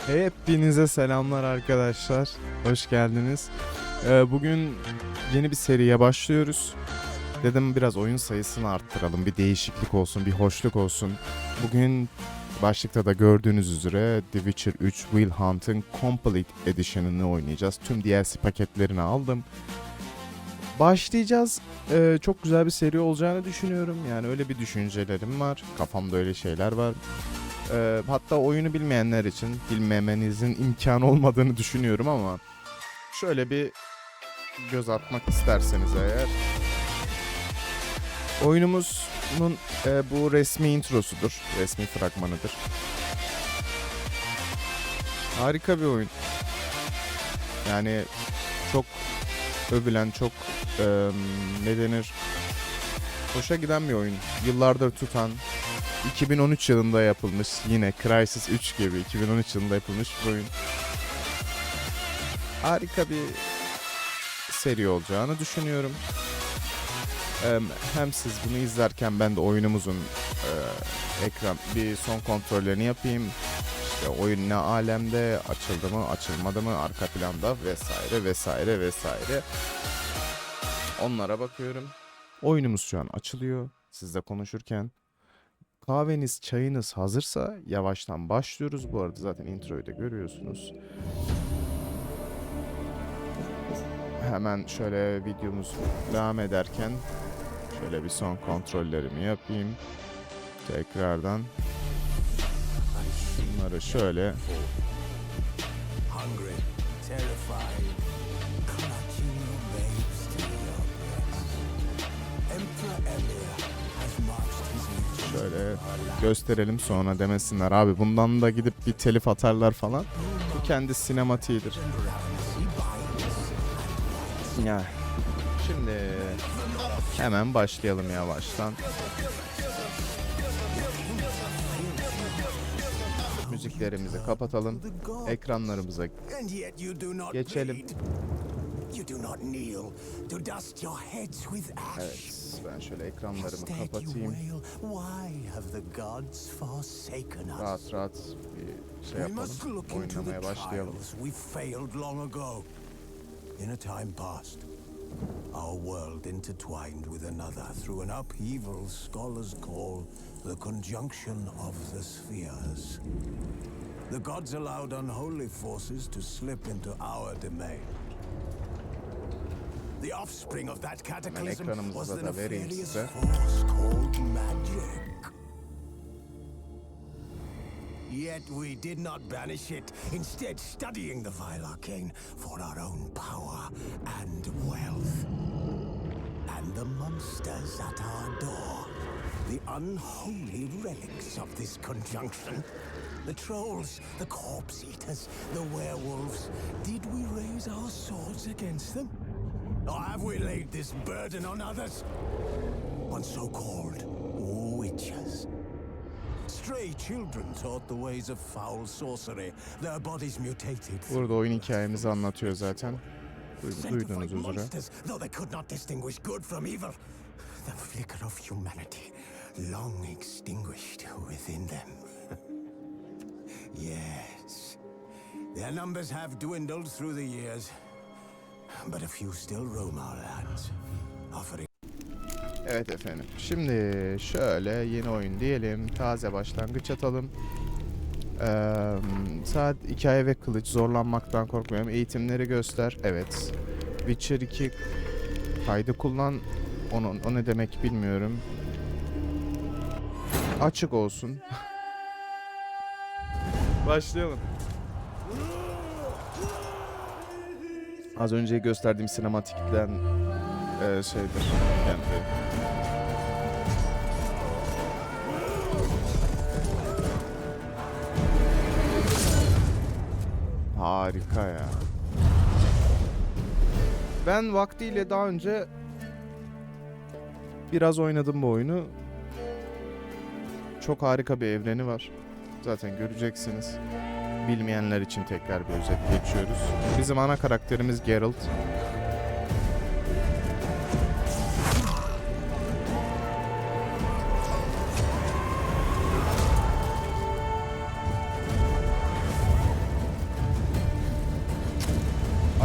Hepinize selamlar arkadaşlar. Hoş geldiniz. Bugün yeni bir seriye başlıyoruz. Dedim biraz oyun sayısını arttıralım. Bir değişiklik olsun, bir hoşluk olsun. Bugün başlıkta da gördüğünüz üzere The Witcher 3 Will Hunt'ın Complete Edition'ını oynayacağız. Tüm DLC paketlerini aldım. Başlayacağız. Çok güzel bir seri olacağını düşünüyorum. Yani öyle bir düşüncelerim var. Kafamda öyle şeyler var. Hatta oyunu bilmeyenler için bilmemenizin imkanı olmadığını düşünüyorum ama şöyle bir göz atmak isterseniz eğer, oyunumuzun bu resmi introsudur, resmi fragmanıdır. Harika bir oyun. Yani çok övülen, çok ne denir, hoşa giden bir oyun. Yıllardır tutan, 2013 yılında yapılmış, yine Crysis 3 gibi 2013 yılında yapılmış bir oyun. Harika bir seri olacağını düşünüyorum. Hem siz bunu izlerken ben de oyunumuzun ekran bir son kontrollerini yapayım. İşte oyun ne alemde, açıldı mı, açılmadı mı, arka planda vesaire vesaire vesaire. Onlara bakıyorum. Oyunumuz şu an açılıyor sizle konuşurken. Kahveniz, çayınız hazırsa yavaştan başlıyoruz. Bu arada zaten introyu da görüyorsunuz. Hemen şöyle videomuz devam ederken şöyle bir son kontrollerimi yapayım. Tekrardan bunları şöyle şöyle gösterelim, sonra demesinler abi bundan da gidip bir telif atarlar falan. Bu kendi sinematiğidir. Ya şimdi hemen başlayalım yavaştan. Müziklerimizi kapatalım. Ekranlarımıza geçelim. Evet, ben şöyle ekranlarımı kapatayım. Rahat rahat bir şey yapalım. Oynamaya başlayalım. In a time past, our world intertwined with another through an upheaval scholars call the conjunction of the spheres. The gods allowed unholy forces to slip into our domain. The offspring of that cataclysm was the nefarious force called magic. Yet we did not banish it, instead studying the vile arcane for our own power and wealth. And the monsters at our door, the unholy relics of this conjunction. The trolls, the corpse eaters, the werewolves. Did we raise our swords against them? Or have we laid this burden on others? On so-called witches. Stray children taught the ways of foul sorcery. Their bodies mutated. Burada oyun hikayemizi anlatıyor zaten. Duydunuz üzere. Though they could not distinguish good from evil. The flicker of humanity long extinguished within them. Yes. Their numbers have dwindled through the years. But a few still roam our lands, offering. Evet efendim. Şimdi şöyle yeni oyun diyelim. Taze başlangıç atalım. Saat hikaye ve kılıç, zorlanmaktan korkmuyorum. Eğitimleri göster. Evet. Witcher 2 kaydı kullan. O ne demek bilmiyorum. Açık olsun. Başlayalım. Az önce gösterdiğim sinematikten şeydir. Yani harika ya. Ben vaktiyle daha önce biraz oynadım bu oyunu. Çok harika bir evreni var. Zaten göreceksiniz. Bilmeyenler için tekrar bir özet geçiyoruz. Bizim ana karakterimiz Geralt.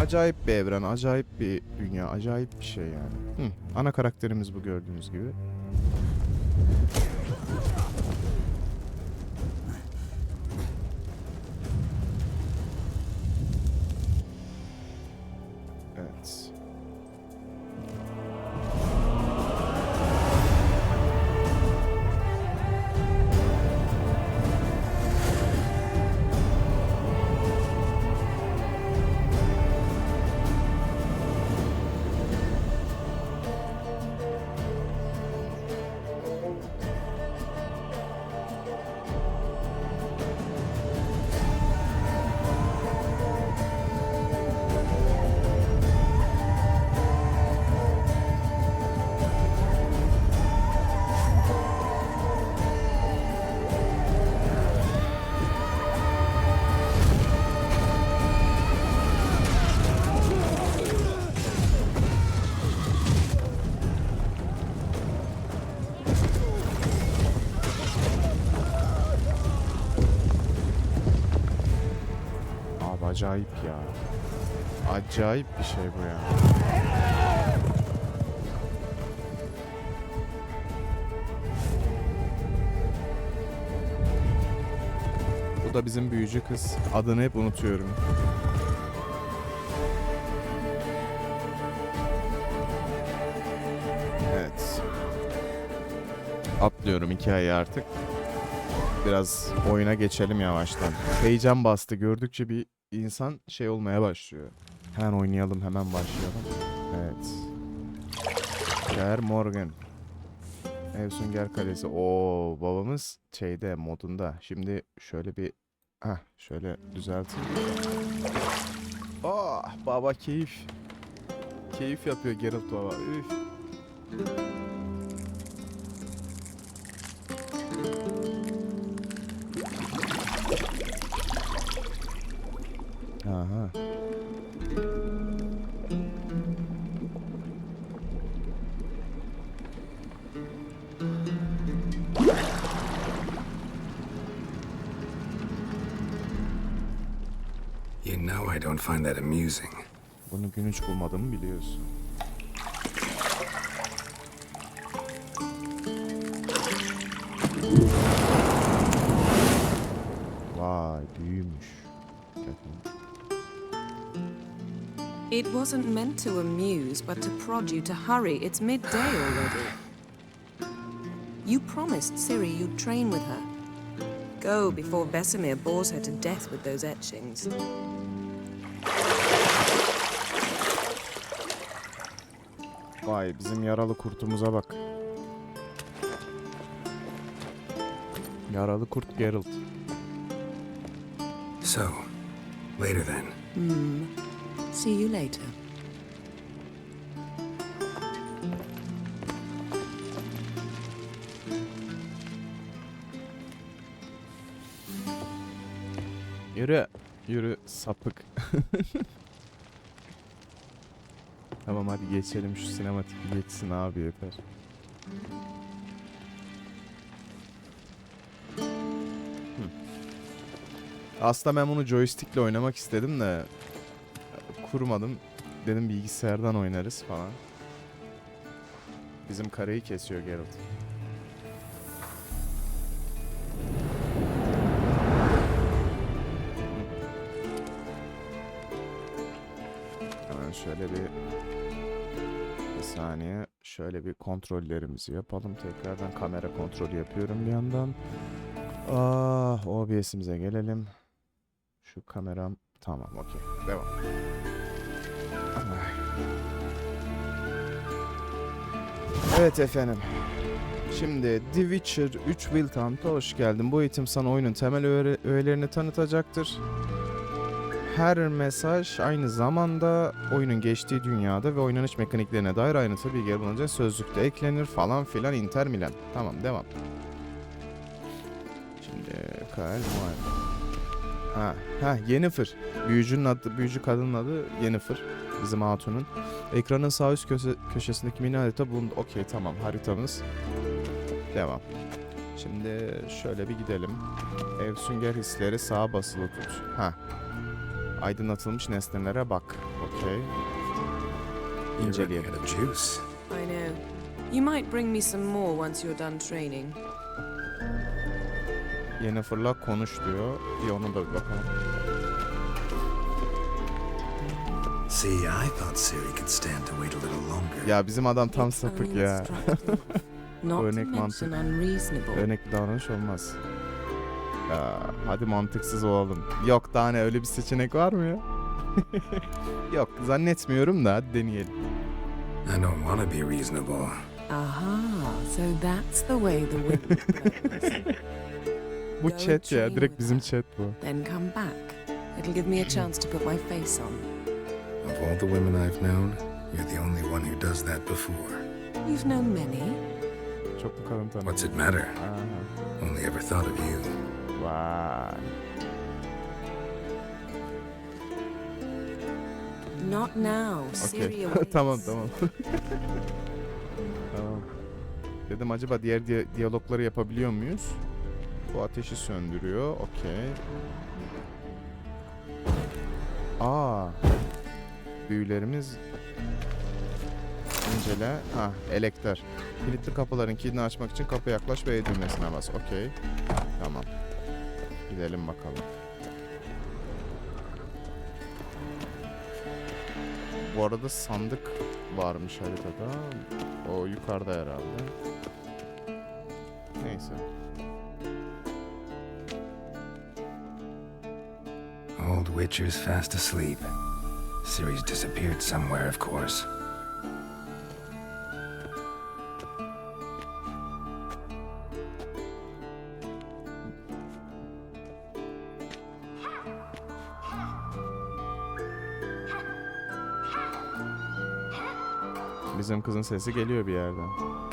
Acayip bir evren, acayip bir dünya, acayip bir şey yani. Ana karakterimiz bu gördüğünüz gibi. Evet. Acayip ya. Acayip bir şey bu ya. Bu da bizim büyücü kız. Adını hep unutuyorum. Evet. Atlıyorum hikayeyi artık. Biraz oyuna geçelim yavaştan. Heyecan bastı. Gördükçe bir insan şey olmaya başlıyor. Hemen oynayalım, hemen başlayalım. Evet. Ger Morgan. Evsunger Kalesi. Oo, babamız şeyde, modunda. Şimdi şöyle bir şöyle düzelteyim. Oh, baba keyif. Keyif yapıyor Geralt baba. Üf. Aha. You know I don't find that amusing. Bunu gülünç bulmadığımı biliyorsun. Vay, büyümüş. It wasn't meant to amuse, but to prod you to hurry. It's midday already. You promised Ciri you'd train with her. Go before Vesemir bores her to death with those etchings. Vay, bizim yaralı kurtumuza bak. Yaralı kurt Geralt. So, later then. See you later. Yürü. Yürü sapık. Tamam hadi geçelim, şu sinematik geçsin abi, yeter. Aslında ben bunu joystickle oynamak istedim de kurmadım. Dedim bilgisayardan oynarız falan. Bizim kareyi kesiyor Geralt. Hemen şöyle bir saniye. Şöyle bir kontrollerimizi yapalım. Tekrardan kamera kontrolü yapıyorum bir yandan. OBS'imize gelelim. Şu kameram tamam, okey. Devam. Evet efendim. Şimdi The Witcher 3 Wild Hunt'a hoş geldin. Bu eğitim sana oyunun temel öğelerini tanıtacaktır. Her mesaj aynı zamanda oyunun geçtiği dünyada ve oynanış mekaniklerine dair ayrıntılı bilgiler bulunacak. Sözlükte eklenir falan filan, Inter Milan. Tamam, devam. Şimdi Yennefer. Büyücünün adı, büyücü kadının adı Yennefer. Bizim hatunun. Ekranın sağ üst köşesindeki mini harita bulundu. Okey, tamam, haritamız. Devam. Şimdi şöyle bir gidelim. Evsunger hisleri sağa basılı tut. Aydınlatılmış nesnelere bak. Okey. You're running İnceleyelim. out of juice. I know. You might bring me some more once you're done training. Yennefer'la konuş diyor. Bir ona da bir bakalım. See, I thought Siri could stand to wait a little longer. Ya bizim adam tam It's sapık ya. uninstructive. Not to Örnek mention mantık. unreasonable. Örnek bir davranış olmaz. Ya, hadi mantıksız olalım. Yok daha ne, öyle bir seçenek var mı ya? Yok zannetmiyorum da hadi deneyelim. I don't want to be reasonable. Aha, so that's the way the wind blows. Bu Go chat ya, train direkt with bizim her. chat bu. Then come back. It'll give me a chance to put my face on. Of all the women I've known, you're the only one who does that before. You've known many. Çok mu kalın tanı? What's it matter? Aha. Only ever thought of you. Vay. Not now. Okey. Siri awaits. Tamam. Tamam. Dedim acaba diğer diyalogları yapabiliyor muyuz? Bu ateşi söndürüyor. Okey. Aa. Büyülerimiz incele. Ha, elekter. Kilitli kapıların kilidini açmak için kapıya yaklaş ve düğmesine bas. Okey. Tamam. Gidelim bakalım. Bu arada sandık varmış haritada. O yukarıda herhalde. Neyse. Old Witcher's fast asleep. Ciri's disappeared somewhere, of course. Bizim kızın sesi geliyor bir yerden.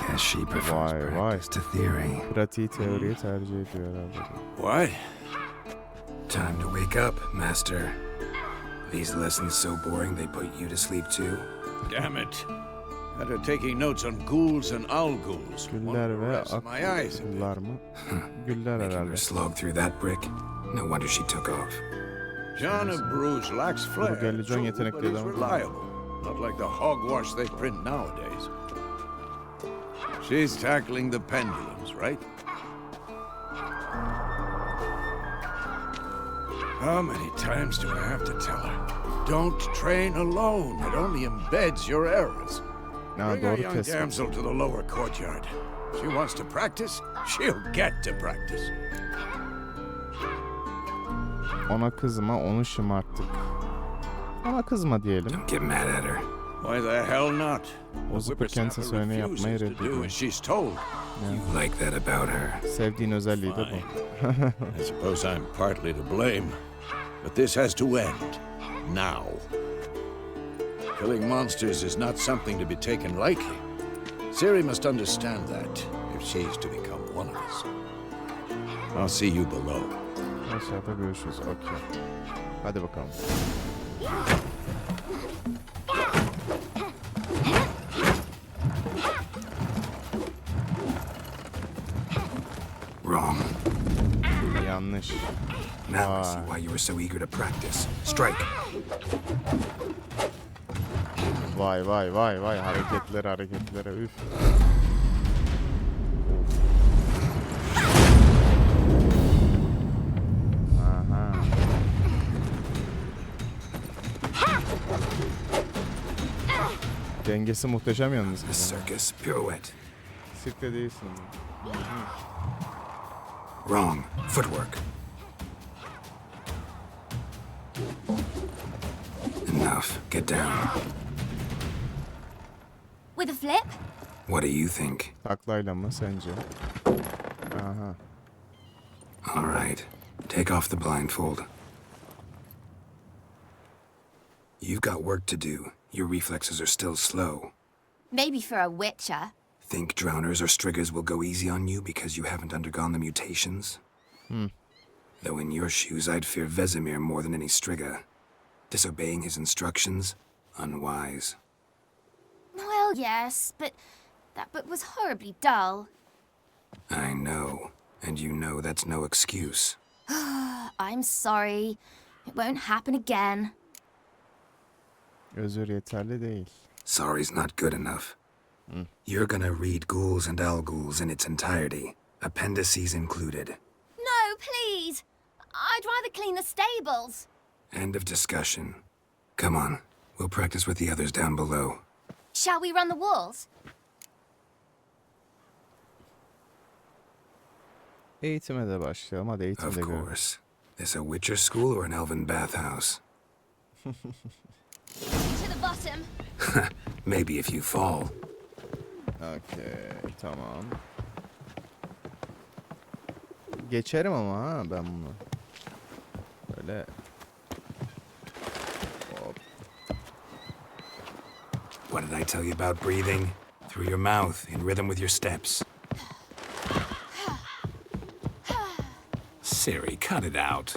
Guess she prefers Why? practice to theory. Pratiği teoriye tercih ediyor herhalde. What? Time to wake up, Master. These lessons so boring they put you to sleep too? Damn it. After taking notes on ghouls and owl ghouls, Güller ve rest my eyes a bit. akıllar mı? Güller Making herhalde. her slog through that brick? No wonder she took off. John of Bruges lacks flair, Burgerli John true, yetenekli but he's adam. reliable. Not like the hogwash they print nowadays. She's tackling the pendulums, right? How many times do I have to tell her? Don't train alone. It only embeds your errors. Ha, Bring our doğru young tespit. damsel to the lower courtyard. She wants to practice, she'll get to practice. Ona kızma, onu şımarttık. Ona kızma diyelim. Don't get mad at her. Why the hell not? O zıpır kendisi söyleni yapmayı refuses to do reddediyor. as she's told. You like that about her. Sevdiğin özelliği de Fine. bu. I suppose I'm partly to blame, but this has to end now. Killing monsters is not something to be taken lightly. Ciri must understand that if she's to become one of us. I'll see you below. Aşağıda görüşürüz. Okey. Hadi bakalım. Wrong. Yanlış. Now I see why you were so eager to practice. Strike. Vay vay vay vay, hareketlere üf. Aha. Dengesi muhteşem yalnız The kızın. circus pirouette. Sirkte değilsin. Wrong. Footwork. Enough. Get down. With a flip? What do you think? Taklayla mı sence? Aha. All right. Take off the blindfold. You've got work to do. Your reflexes are still slow. Maybe for a witcher. Think drowners or striggers will go easy on you because you haven't undergone the mutations? Though in your shoes, I'd fear Vesemir more than any strigger. Disobeying his instructions? Unwise. Well, yes, but that book was horribly dull. I know. And you know that's no excuse. I'm sorry. It won't happen again. Özür yeterli değil. Sorry's not good enough. You're gonna read Ghouls and Al-Ghouls in its entirety, appendices included. No, please. I'd rather clean the stables. End of discussion. Come on, we'll practice with the others down below. Shall we run the walls? Eğitime de başlayalım. Hadi Of eğitimde görelim. course. This a Witcher school or an elven bathhouse? To the bottom. Maybe if you fall. Okey, tamam. Geçerim ama ha ben bunu. Böyle. Hop. What did I tell you about breathing? Through your mouth, in rhythm with your steps. Siri, cut it out.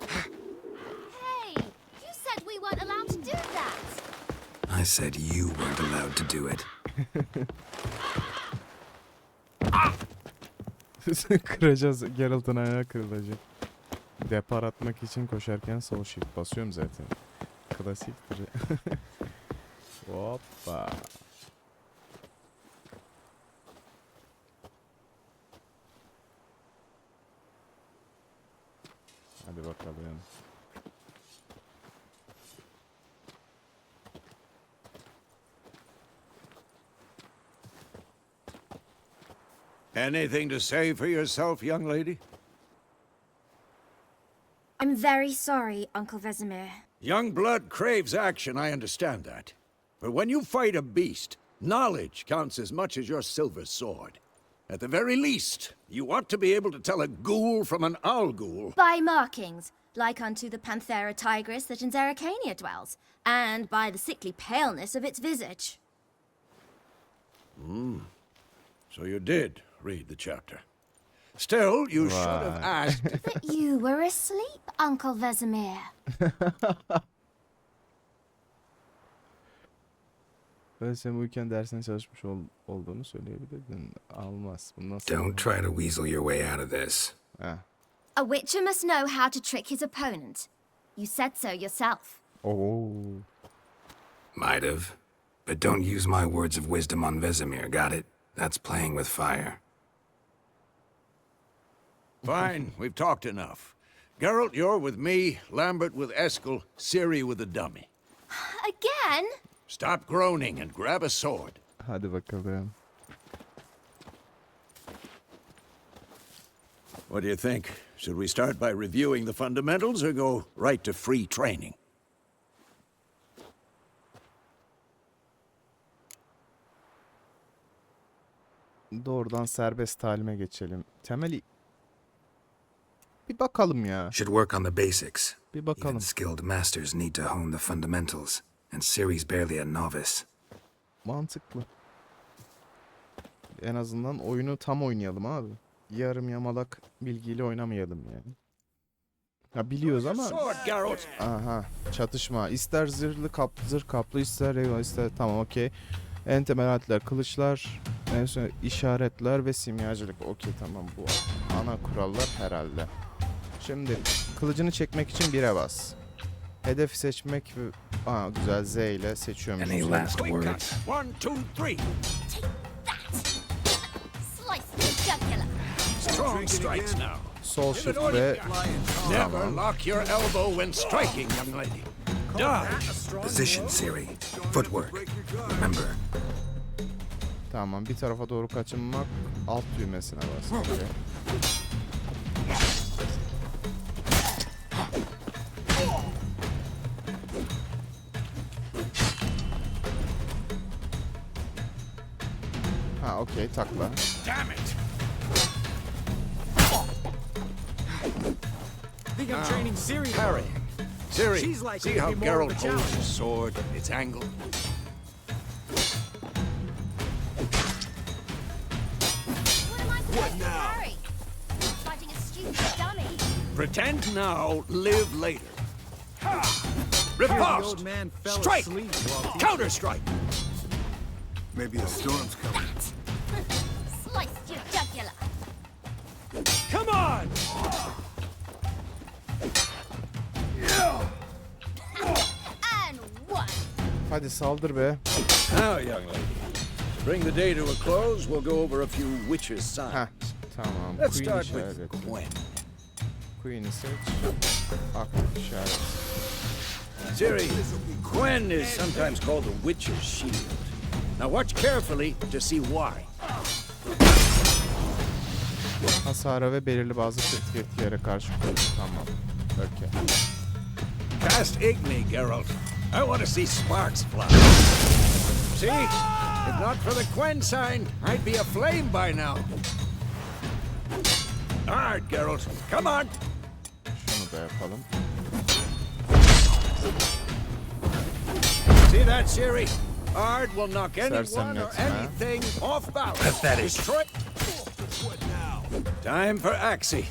Hey, you said we weren't allowed to do that. I said you weren't allowed to do it. Kıracağız. Geralt'ın ayağı kırılacak. Depar atmak için koşarken sol shift basıyorum zaten. Klasiktir. Hoppa. Hadi bakalım. Anything to say for yourself, young lady? I'm very sorry, Uncle Vesemir. Young blood craves action, I understand that. But when you fight a beast, knowledge counts as much as your silver sword. At the very least, you ought to be able to tell a ghoul from an owl ghoul. By markings, like unto the Panthera tigris that in Zerricania dwells, and by the sickly paleness of its visage. So you did read the chapter. Still, you should have asked. But you were asleep, Uncle Vesemir. Ben sen uyurken dersine çalışmış olduğunu söyleyebilirdin. Almaz. Bu nasıl? Don't try to weasel your way out of this. Heh. A witcher must know how to trick his opponent. You said so yourself. Oo. Might have. But don't use my words of wisdom on Vesemir, got it? That's playing with fire. Fine, we've talked enough. Geralt, you're with me, Lambert with Eskel, Ciri with the dummy. Again? Stop groaning and grab a sword. Hadi bakalım. What do you think? Should we start by reviewing the fundamentals or go right to free training? Doğrudan serbest talime geçelim. Temeli bir bakalım ya. Should work on the basics. Bir Even bakalım. skilled masters need to hone the fundamentals, and Ciri's barely a novice. Mantıklı. En azından oyunu tam oynayalım abi. Yarım yamalak bilgiyle oynamayalım yani. Ya biliyoruz ama Sword, Geralt! aha çatışma. İster zırh kaplı ister eyvah ister tamam okey. En temel aletler kılıçlar, en son işaretler ve simyacılık. Okey tamam bu ana kurallar herhalde. Şimdi kılıcını çekmek için 1'e bas. Hedef seçmek güzel Z ile seçiyorum. Any last Quick words? cut! 1, 2, 3! Slice the jugular. Strong strikes now. Sol shift ve Never lock your elbow when striking, young lady. Dodge! Position, Ciri. Footwork. Remember, tamam bir tarafa doğru kaçınmak alt düğmesine bas. Okey. Ha okey takla. Damn it! Think I'm training Siri. Parry. Ciri, She's likely see to how be more of Geralt a holds challenge. his sword, its angle? What am I supposed to carry? Fighting a stupid dummy. Pretend now, live later. The Riposte! old man fell Strike! asleep while Counter strike! Maybe a storm's coming. Slice your jugular. Come on! Hadi saldır be. Now, young lady, to bring the day to a close, we'll go over a few witches' signs. Heh, tamam. Let's Queen start with işareti. Gwen. Queen'i seç. Aktif işaret. Siri, Gwen is sometimes called the witch's shield. Now watch carefully to see why. Hasara ve belirli bazı kritik etkilere karşı koydu. Tamam. Okay. Cast Igni, Geralt. I want to see sparks fly. See? If not for the Gwen sign, I'd be aflame by now. All right, Geralt, come on. Şunu da yapalım. See that, Siri? Ard will knock anyone or Sersemletme. anything off balance. Pathetic. Destroy. Time for Axie.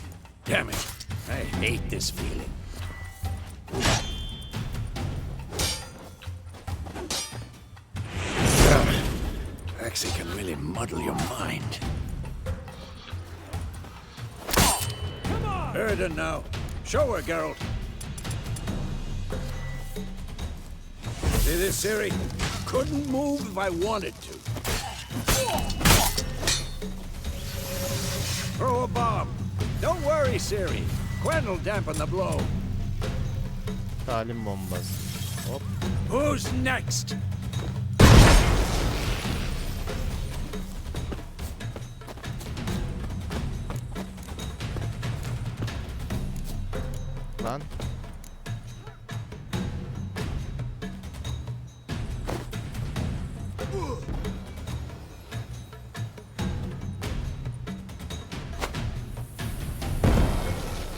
Damn it. I hate this feeling. Axie can really muddle your mind. Heard her now. Show her, Geralt. See this, Siri? Couldn't move if I wanted to. Throw a bomb. Don't worry, Siri. Gwen will dampen the blow. Talim bombası. Hop. Who's next? Lan.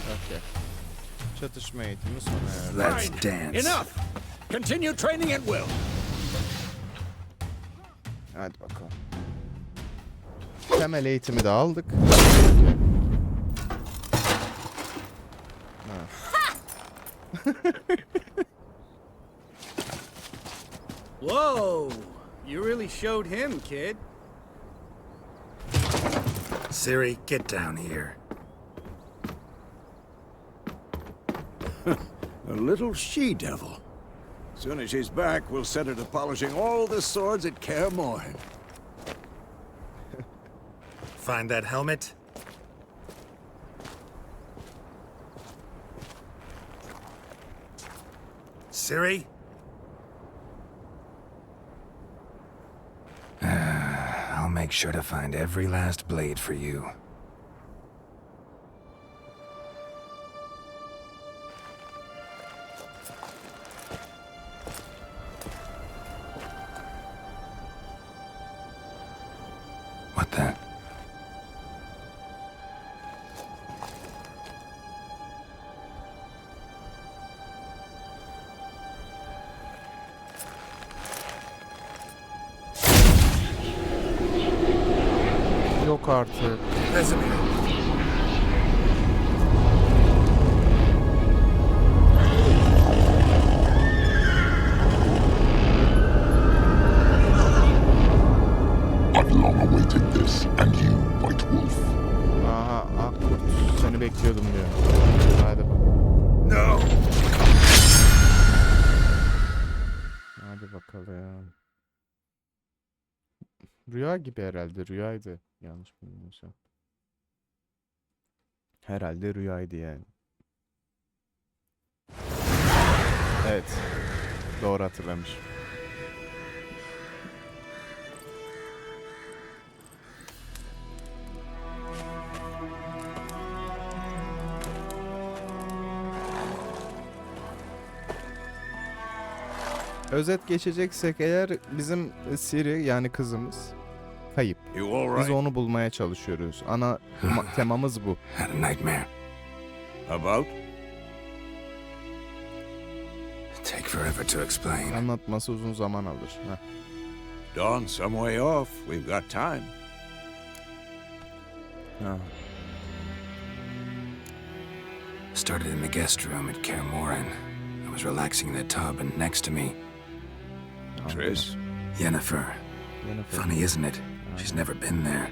Okay. Çatışma eğitimi sona erdi. Let's Fine. dance. Enough. Continue training at will. Hadi bakalım. Temel eğitimi de aldık. Whoa! You really showed him, kid. Siri, get down here. A little she-devil. Soon as she's back, we'll set her to polishing all the swords at Kaer Morhen. Find that helmet? Siri? I'll make sure to find every last blade for you. What the? Yok artık. Vesemir. I've long awaited this, and you, White Wolf. Aha, Akkurt. Seni bekliyordum diyor. Hadi. No! Hadi bakalım. Rüya gibi herhalde. Rüyaydı. Yanlış bilmiyorsam. Herhalde rüyaydı yani. Evet. Doğru hatırlamış. Özet geçeceksek eğer bizim Siri yani kızımız kayıp. You all Biz right? onu bulmaya çalışıyoruz. Ana temamız bu. Had a nightmare. About? Take forever to explain. Anlatması uzun zaman alır. Heh. Dawn some way off. We've got time. Ha. Started in the guest room at Kaer Morhen. I was relaxing in the tub, and next to me, Triss? Yennefer. Yennefer. Funny, isn't it? She's never been there.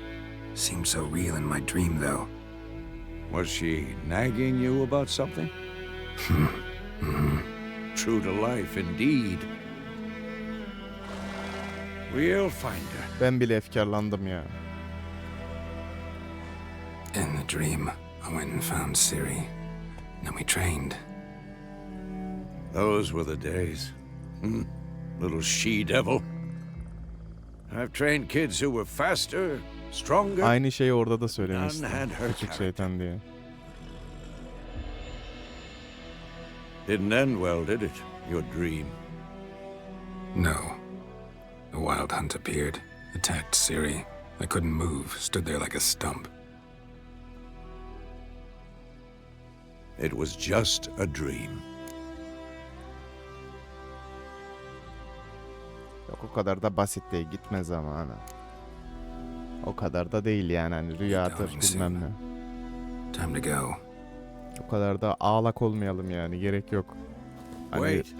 Seemed so real in my dream, though. Was she nagging you about something? True to life, indeed. We'll find her. Ben bile efkarlandım ya. In the dream, I went and found Ciri. Then we trained. Those were the days. Little she-devil. I've trained kids who were faster, stronger. Aynı şeyi orada da söylemiştim. None had her Küçük character. şeytan diye. Didn't end well, did it? Your dream. No. A wild hunt appeared, attacked Ciri. I couldn't move, stood there like a stump. It was just a dream. Yok o kadar da basit değil. Gitme zamanı. O kadar da değil yani. Hani rüyadır bilmem ne. Time to go. O kadar da ağlak olmayalım yani. Gerek yok. Hani Wait.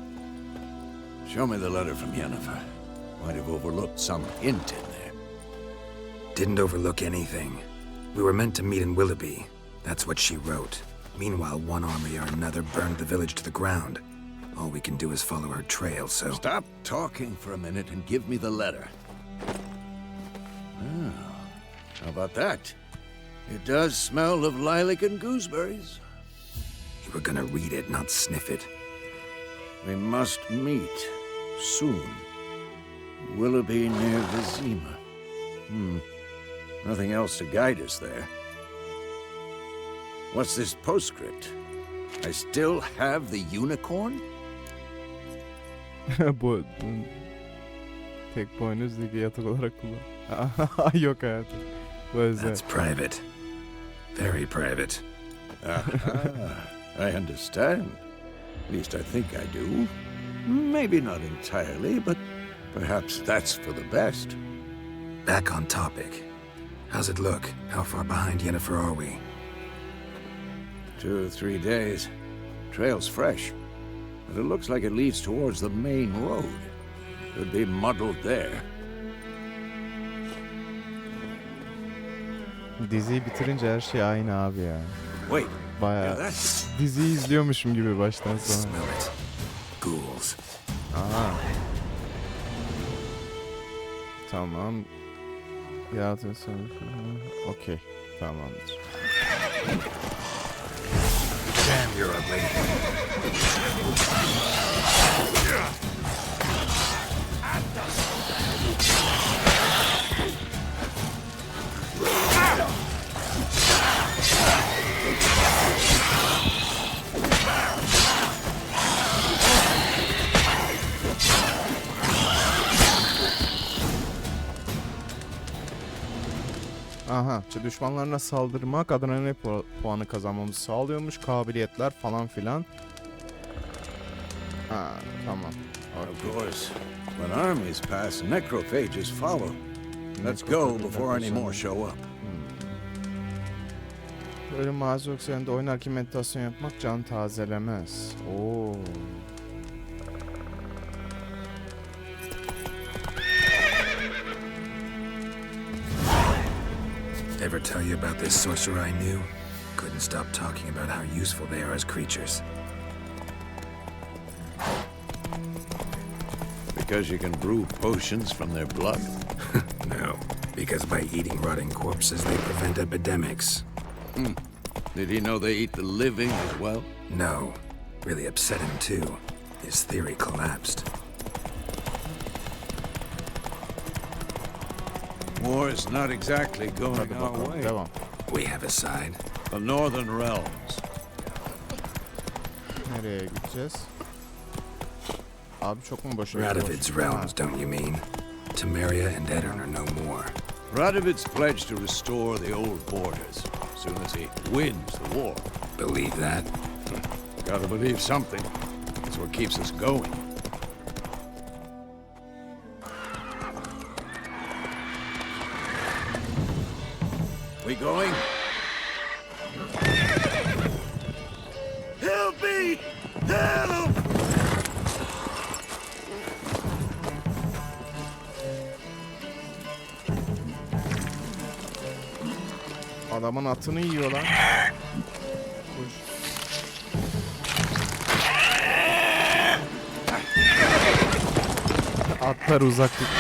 Show me the letter from Yennefer. Might have overlooked some hint in there. Didn't overlook anything. We were meant to meet in Willoughby. That's what she wrote. Meanwhile, one army or another burned the village to the ground. All we can do is follow her trail, so... Stop talking for a minute and give me the letter. Ah, how about that? It does smell of lilac and gooseberries. You were gonna read it, not sniff it. We must meet soon. Willoughby near Vizima. Nothing else to guide us there. What's this postscript? I still have the unicorn? bu tek boynuz ligi yatak olarak kullan. Yok hayatım. Bu özel. That's private. Very private. I understand. At least I think I do. Maybe not entirely, but perhaps that's for the best. Back on topic. How's it look? How far behind Yennefer are we? 2 or 3 days. Trail's fresh, but it looks like it leads towards the main road. Could be muddled there. Diziyi bitirince her şey aynı abi ya. Wait, Bayağı that's diziyi izliyormuşum gibi baştan sona. Smell it. Ghouls. Aha. Tamam. Yaratın okey. Tamamdır. Damn, you're ugly. Aha, düşmanlarına saldırmak adına ne puanı kazanmamızı sağlıyormuş, kabiliyetler falan filan. Ha, tamam. of course. When armies pass, necrophages follow. Let's go before any more show up. Böyle mağaza oksijeninde oynarken meditasyon yapmak can tazelemez. Oo. Ever tell you about this sorcerer I knew? Couldn't stop talking about how useful they are as creatures. Because you can brew potions from their blood? No, because by eating rotting corpses, they prevent epidemics. Did he know they eat the living as well? No, really upset him too. His theory collapsed. War's not exactly going Hadi our bakalım, way. devam. We have a side. The Northern Realms. Nereye gideceğiz? Abi çok mu boşuna? Radovid's realms, don't you mean? Temeria and Edirn are no more. Radovid's pledged to restore the old borders as soon as he wins the war. Believe that? Gotta believe something. That's what keeps us going. We going? Help me! Help! Adamın atını yiyor lan. Koş. Atlar uzak gitti.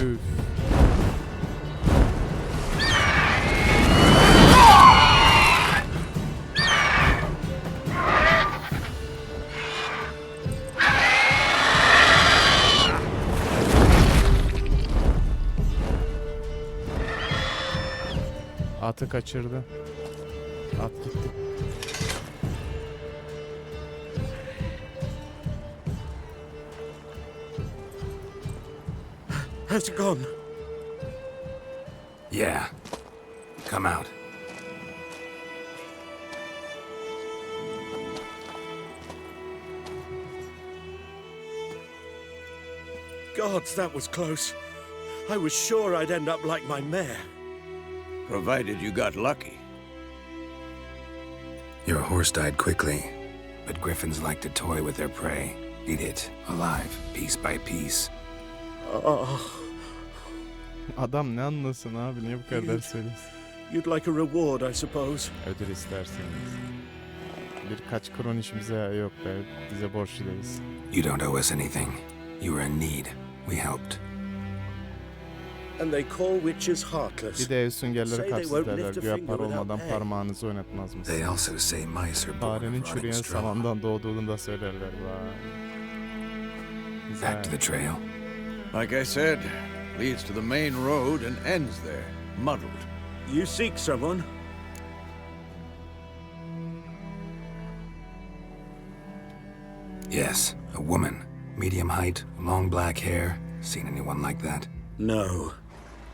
Üf. Atı kaçırdı. At gitti. Has it gone? Yeah. Come out. Gods, that was close. I was sure I'd end up like my mare. Provided you got lucky. Your horse died quickly, but griffins like to toy with their prey. Eat it, alive, piece by piece. Adam ne anlasın abi, niye bu kadar söylüyorsun? You'd like a reward, I suppose. Ödül isterseniz. Birkaç kron işimize yok be, bize borçluyuz. You don't owe us anything. You were in need. We helped. And they call witches heartless. Bir de ev süngerleri Say they kapsız won't derler, lift a güya finger para without olmadan pay. parmağınızı oynatmaz mısın? They also say mice are born Farenin of çürüyen rotting straw. samandan doğduğunu da söylerler. Vay. Güzel. Back to the trail. Like I said, leads to the main road and ends there, muddled. You seek someone? Yes, a woman. Medium height, long black hair. Seen anyone like that? No.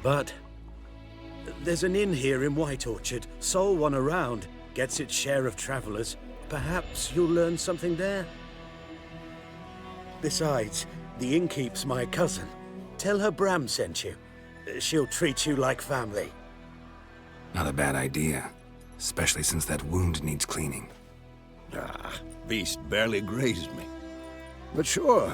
But there's an inn here in White Orchard. Sole one around. Gets its share of travelers. Perhaps you'll learn something there? Besides, the innkeep's my cousin. Tell her Bram sent you. She'll treat you like family. Not a bad idea. Especially since that wound needs cleaning. Ah, beast barely grazed me. But sure,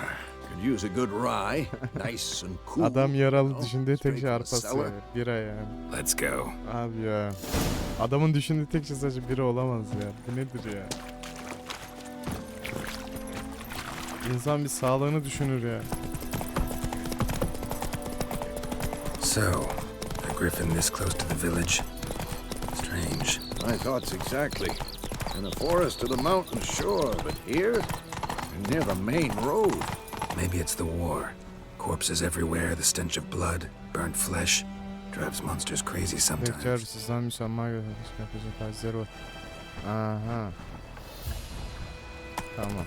could use a good rye, nice and cool. Adam yaralı you know, düşündüğü tek straight şey from the arpası. cellar. Bira yani. Let's go. Abi ya. Adamın düşündüğü tek şey sadece bira olamaz ya. Bu nedir ya? İnsan bir sağlığını düşünür ya. So, a griffin this close to the village? Strange. My thoughts exactly. In the forest to the mountains, sure, but here, near the main road. Maybe it's the war. Corpses everywhere, the stench of blood, burnt flesh. Drives monsters crazy sometimes. Bekar sizden müsamma göre yapacak hazır var. Aha. Tamam.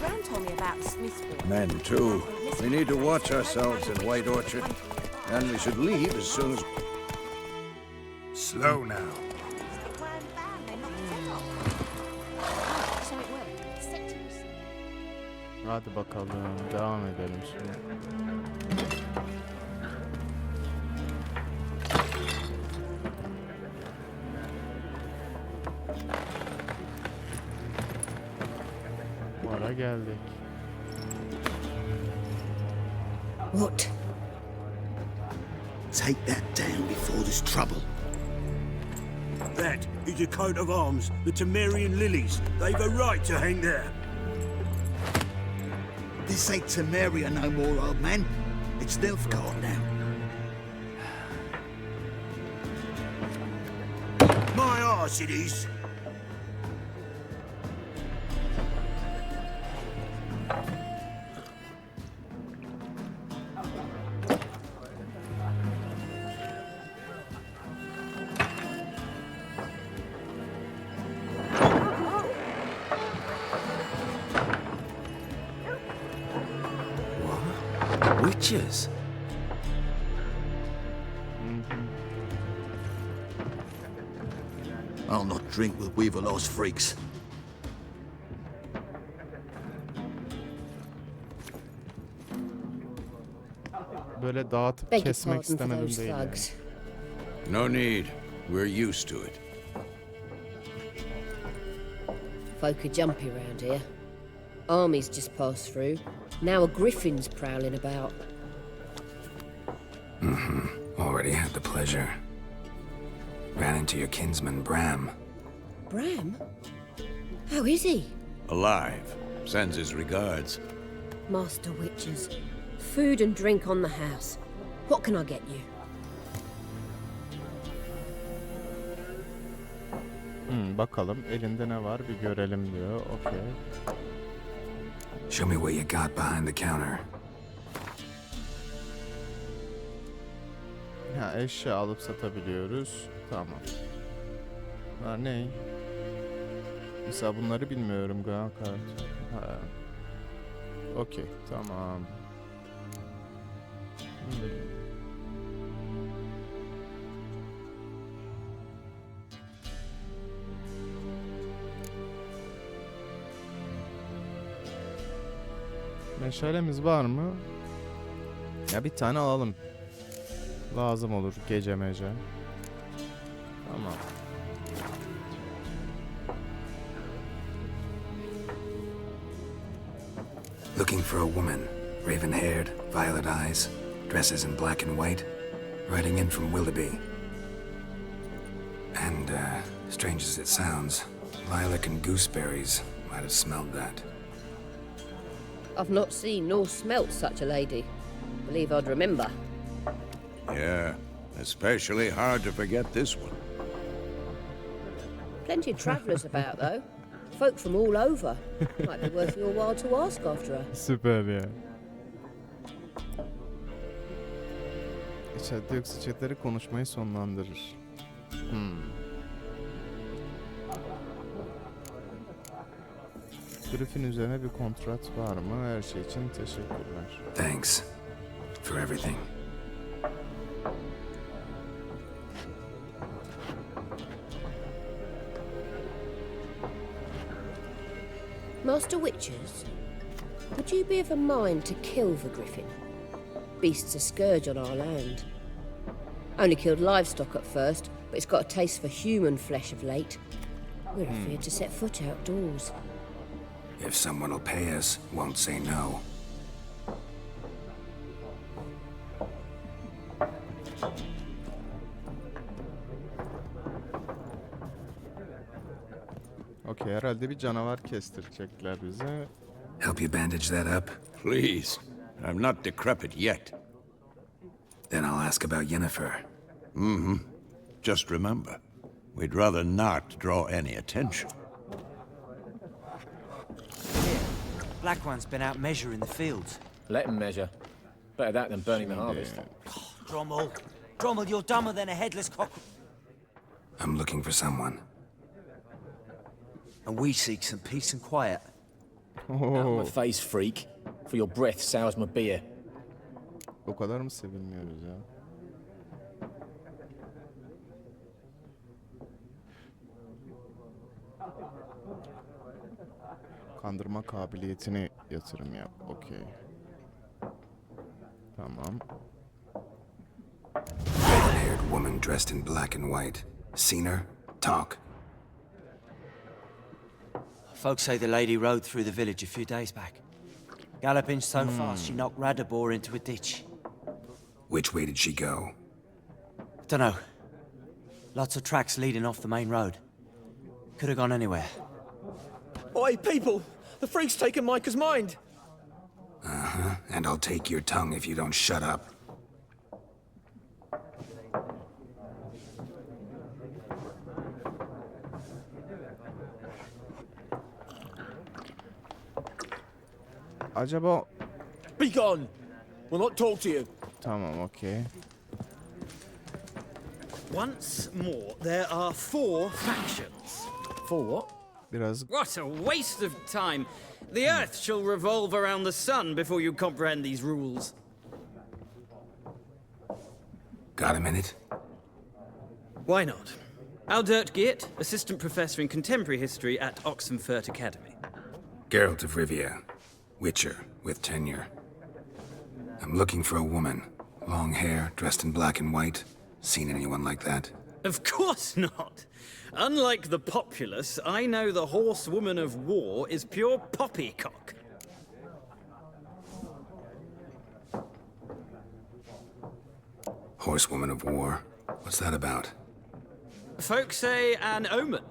Gran told me about the Smiths. Men, too. We need to watch ourselves in White Orchard. And we should leave as soon as... Slow now. So it worked. Sectors. Hadi bakalım. Devam edelim şimdi. Bu ara geldik. What? Take that down before there's trouble. That is a coat of arms, the Temerian lilies. They've a right to hang there. This ain't Temeria no more, old man. It's Nilfgaard now. My arse it is. Witches? I'll not drink with Weaverlaw's freaks. Böyle dağıtıp Beg your kesmek pardon for istemedim those değil yani. thugs. No need. We're used to it. Folk are jumpy round here. Armies just passed through. Now a griffin's prowling about. Already had the pleasure. Ran into your kinsman, Bram. Bram? How is he? Alive. Sends his regards. Master Witches. Food and drink on the house. What can I get you? Bakalım elinde ne var bir görelim diyor. Okey. Show me what you got behind the counter. Ha, eşya alıp satabiliyoruz. Tamam. Ha, ne? Mesela bunları bilmiyorum. Grand kart. Ha. Okey, tamam. Meşalemiz var mı? Ya bir tane alalım. Lazım olur gece mece. Tamam. Looking for a woman. Raven-haired, violet eyes, dresses in black and white. Writing in from Willoughby. And, strange as it sounds, lilac and gooseberries might have smelled that. I've not seen nor smelt such a lady. Believe I'd remember. Yeah, especially hard to forget this one. Plenty of travellers about, though. Folk from all over. Might be worth your while to ask after her. Süper ya. İçeride yoksa chatleri konuşmayı sonlandırır. Griffin üzerine bir kontrat var mı? Her şey için teşekkürler. Thanks for everything. Master Witches, would you be of a mind to kill the griffin? Beast's a scourge on our land. Only killed livestock at first, but it's got a taste for human flesh of late. We're afraid to set foot outdoors. If someone will pay us, won't say no. Okey, herhalde bir canavar kestirecekler bize. Help you bandage that up? Please, I'm not decrepit yet. Then I'll ask about Yennefer. Just remember, we'd rather not draw any attention. Black One's been out measuring the fields. Let him measure. Better that than burning the harvest. Drommel. Drommel, you're dumber than a headless cock. I'm looking for someone. And we seek some peace and quiet. Out of my face, freak. For your breath sours my beer. O kadar mı sevilmiyoruz ya? Kandırma kabiliyetini yatırım yap. Okey. Tamam. Red-haired woman dressed in black and white. Seen her? Talk. Folks say the lady rode through the village a few days back. Galloping so fast she knocked Radabor into a ditch. Which way did she go? Dunno. Lots of tracks leading off the main road. Could have gone anywhere. Oi, people! The freak's taken Micah's mind! Uh-huh, and I'll take your tongue if you don't shut up. Acaba... Be gone! We'll not talk to you. Tamam, okey. Once more, there are 4 factions. For what? Biraz... What a waste of time! The Earth shall revolve around the sun before you comprehend these rules. Got a minute? Why not? Aldert Geert, Assistant Professor in Contemporary History at Oxenfurt Academy. Geralt of Rivia. Witcher, with tenure. I'm looking for a woman. Long hair, dressed in black and white. Seen anyone like that? Of course not! Unlike the populace, I know the horsewoman of war is pure poppycock. Horsewoman of war? What's that about? Folks say an omen.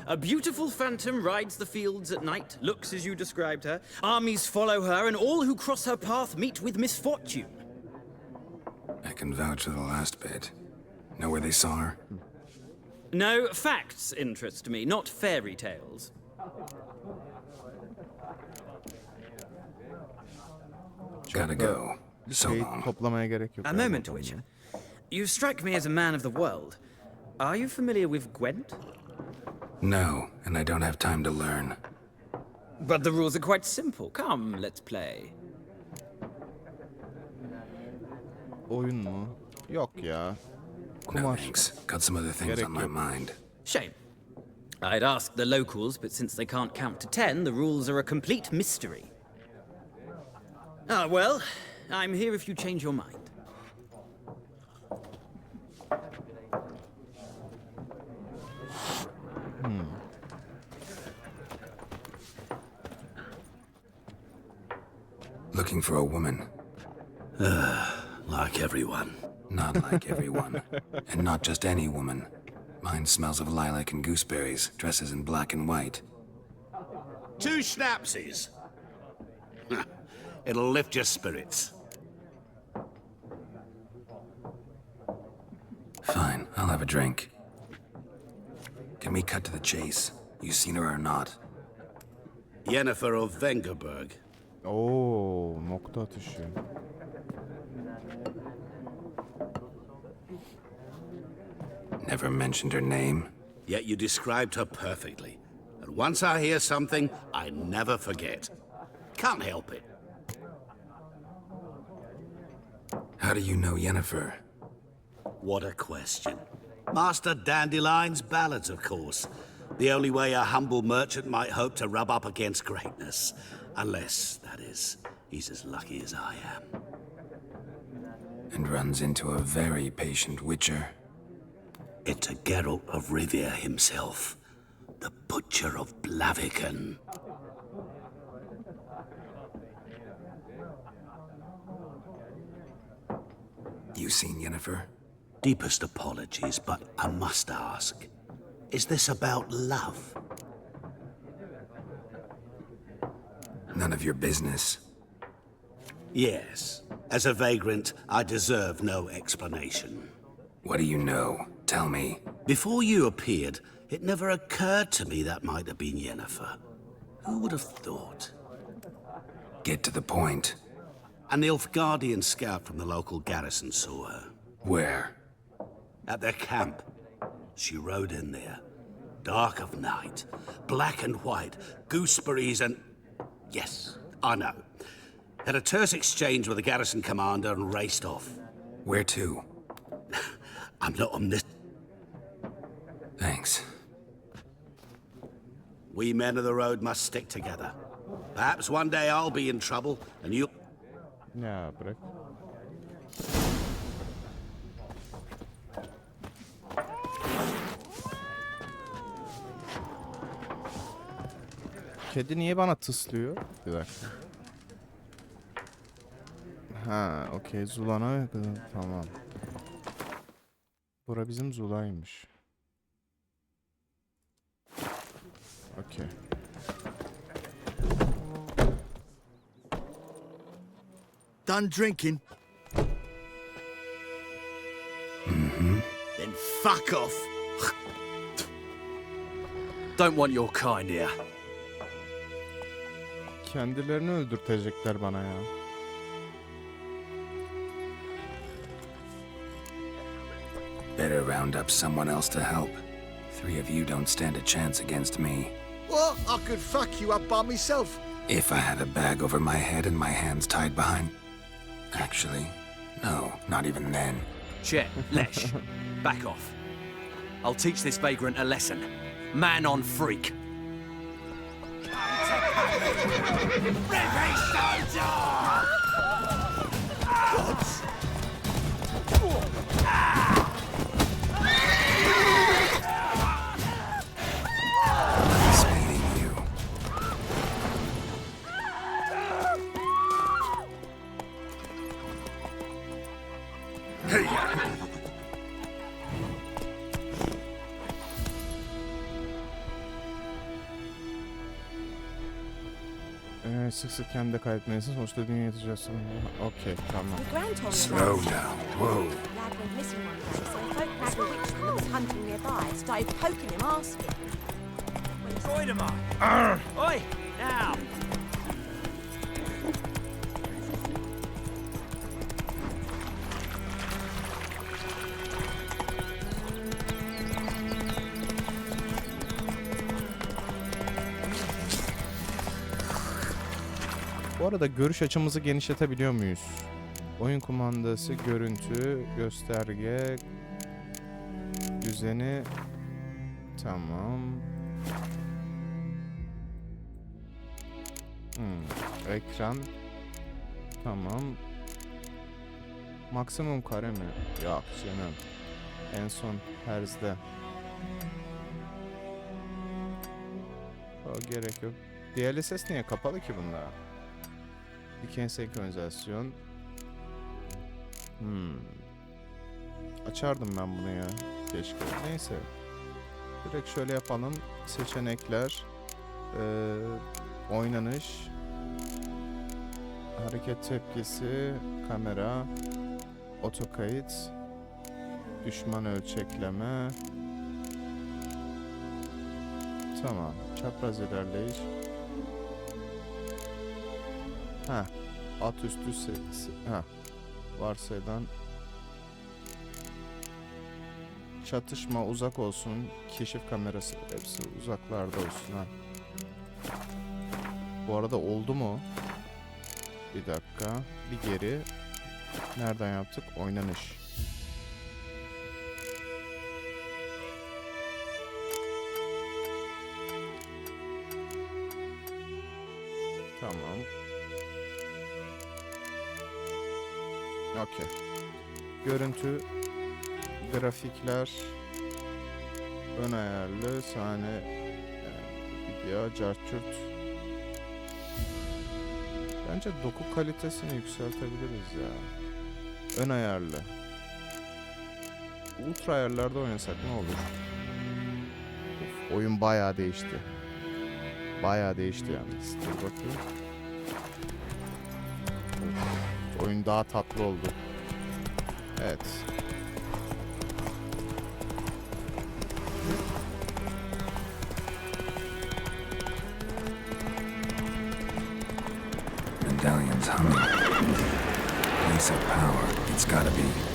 A beautiful phantom rides the fields at night, looks as you described her. Armies follow her, and all who cross her path meet with misfortune. I can vouch for the last bit. Know where they saw her? No, facts interest me, not fairy tales. Gotta go. So long. Toplamaya gerek yok. A moment, Witcher. You strike me as a man of the world. Are you familiar with Gwent? No, and I don't have time to learn. But the rules are quite simple. Come, let's play. Oyun mu? Yok ya. No Kumar. thanks. Got some other things Gerek on my yok. mind. Shame. I'd ask the locals, but since they can't count to 10, the rules are a complete mystery. Ah, well, I'm here if you change your mind. Looking for a woman. Like everyone. Not like everyone. And not just any woman. Mine smells of lilac and gooseberries, dresses in black and white. 2 schnapsies. It'll lift your spirits. Fine, I'll have a drink. Can we cut to the chase? You seen her or not? Yennefer of Vengerberg. Oo, nokta atışı. Never mentioned her name. Yet you described her perfectly. And once I hear something, I never forget. Can't help it. How do you know Yennefer? What a question. Master Dandelion's ballads, of course. The only way a humble merchant might hope to rub up against greatness. Unless, that is, he's as lucky as I am. And runs into a very patient witcher. It's a Geralt of Rivia himself. The Butcher of Blaviken. You seen Yennefer? Deepest apologies, but I must ask. Is this about love? None of your business. Yes. As a vagrant, I deserve no explanation. What do you know? Tell me. Before you appeared, it never occurred to me that might have been Yennefer. Who would have thought? Get to the point. A Nilfgaardian scout from the local garrison saw her. Where? At their camp. She rode in there. Dark of night. Black and white. Gooseberries and... Yes, I know. Had a terse exchange with the garrison commander and raced off. Where to? I'm not omniscient. Thanks. We men of the road must stick together. Perhaps one day I'll be in trouble and you... Ya bırak. Kedi niye bana tıslıyor? Bir dakika. Ha, okey. Zula'na tamam. Bura bizim Zula'ymış. Okey. Done drinking? Mm-hmm. Then fuck off. Don't want your kind here. Kendilerini öldürtecekler bana ya. Better round up someone else to help. 3 of you don't stand a chance against me. What? I could fuck you up by myself. If I had a bag over my head and my hands tied behind... Actually, no, not even then. Chet, Lesh, back off. I'll teach this vagrant a lesson. Man on freak. Spading you. Evet, sık sık kendi de kaybetmelisin. Sonuçta dünya yatacaksın. Okey, tamam. Slow now. Whoa. Lad went missing one day, so folk nagged a witchman that was hunting nearby and started poking him, asking. Join him on. Oi, now. Bu arada görüş açımızı genişletebiliyor muyuz? Oyun kumandası, görüntü, gösterge, düzeni. Tamam. Ekran. Tamam. Maksimum kare mi? Yok canım. En son herzde. O gerek yok. DLSS niye kapalı ki bunda? Diken senkronizasyon. Açardım ben bunu ya. Keşke. Neyse. Direkt şöyle yapalım. Seçenekler. Oynanış. Hareket tepkisi. Kamera. Otokayıt. Düşman ölçekleme. Tamam. Çapraz ilerleyiş. Ha, at üstü varsayılan çatışma uzak olsun, keşif kamerası hepsi uzaklarda olsun ha. Bu arada oldu mu? Bir dakika, bir geri. Nereden yaptık? Oynanış. Tamam. Okey. Görüntü, grafikler, ön ayarlı, sahne, video, cartçurt. Bence doku kalitesini yükseltebiliriz ya. Ön ayarlı. Ultra ayarlarda oynasak ne olur? Of, oyun bayağı değişti. Bayağı değişti yalnız. Dur bakayım. Oyun daha tatlı oldu. Evet. Medallion's humming. Place of power. It's gotta be.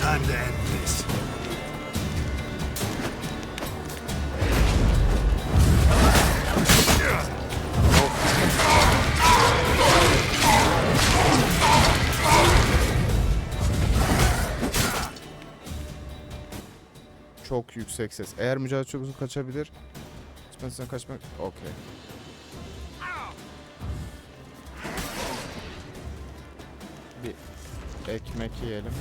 Time to end this. Çok yüksek ses. Eğer mücadele çok uzun kaçabilir. Sen kaçmak. Okey. Bir ekmek yiyelim.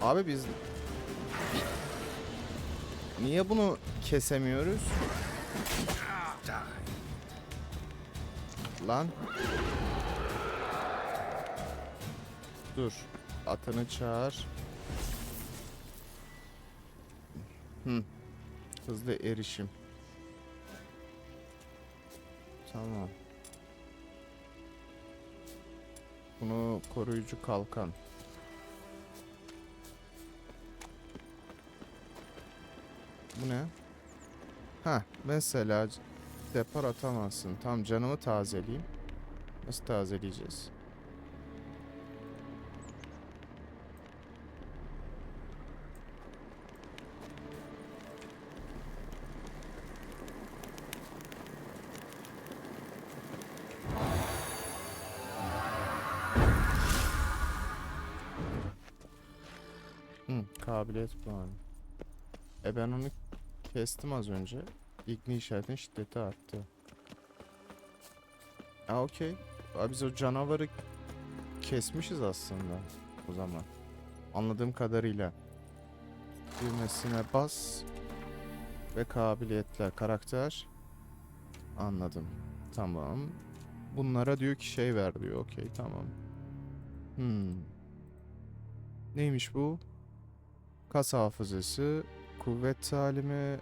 Abi biz niye bunu kesemiyoruz? Lan. Dur. Atını çağır. Hızlı erişim. Tamam. Bunu koruyucu kalkan. Bu ne? Ha, mesela depar atamazsın. Tam canımı tazeleyeyim. Nasıl tazeleyeceğiz? Kabiliyet puanı. Ben onu Kestim az önce. İlkni işaretin şiddeti arttı. Ha okey. Biz o canavarı kesmişiz aslında o zaman. Anladığım kadarıyla. Düğmesine bas. Ve kabiliyetler, karakter. Anladım. Tamam. Bunlara diyor ki şey ver diyor. Okey tamam. Neymiş bu? Kas hafızası, kuvvet talimi,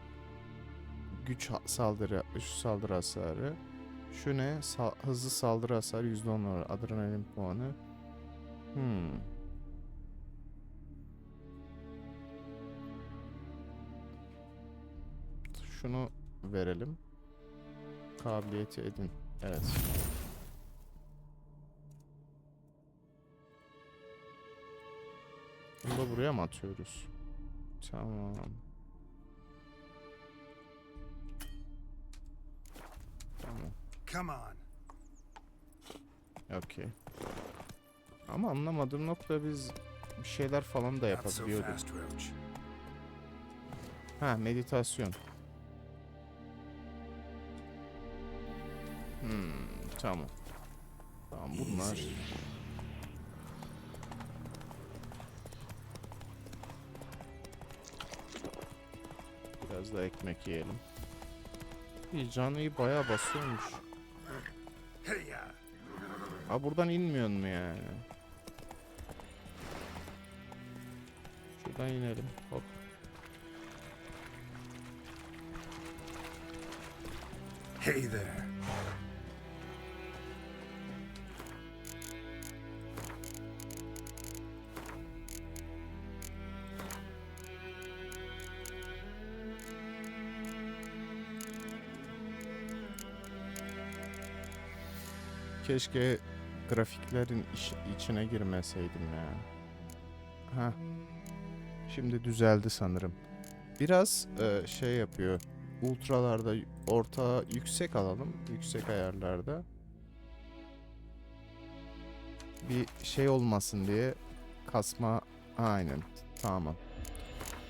güç saldırı, saldırı hasarı. Şu ne? Hızlı saldırı hasarı %10 var. Adrenalin puanı. Şunu verelim. Kabiliyeti edin. Evet. Bunu da buraya mı atıyoruz? Tamam. Tamam. Come on. Okey. Ama anlamadığım nokta biz bir şeyler falan da yapabiliyorduk. Ha, meditasyon. Tamam. Tamam bunlar. Biraz da ekmek yiyelim. Canıyı bayağı basıyormuş. Ha buradan inmiyor mu yani? Şuradan inelim. Hop. Hey there. Keşke grafiklerin içine girmeseydim ya. Ha. Şimdi düzeldi sanırım. Biraz şey yapıyor. Ultralarda orta yüksek alalım. Yüksek ayarlarda. Bir şey olmasın diye kasma. Aynen. Tamam.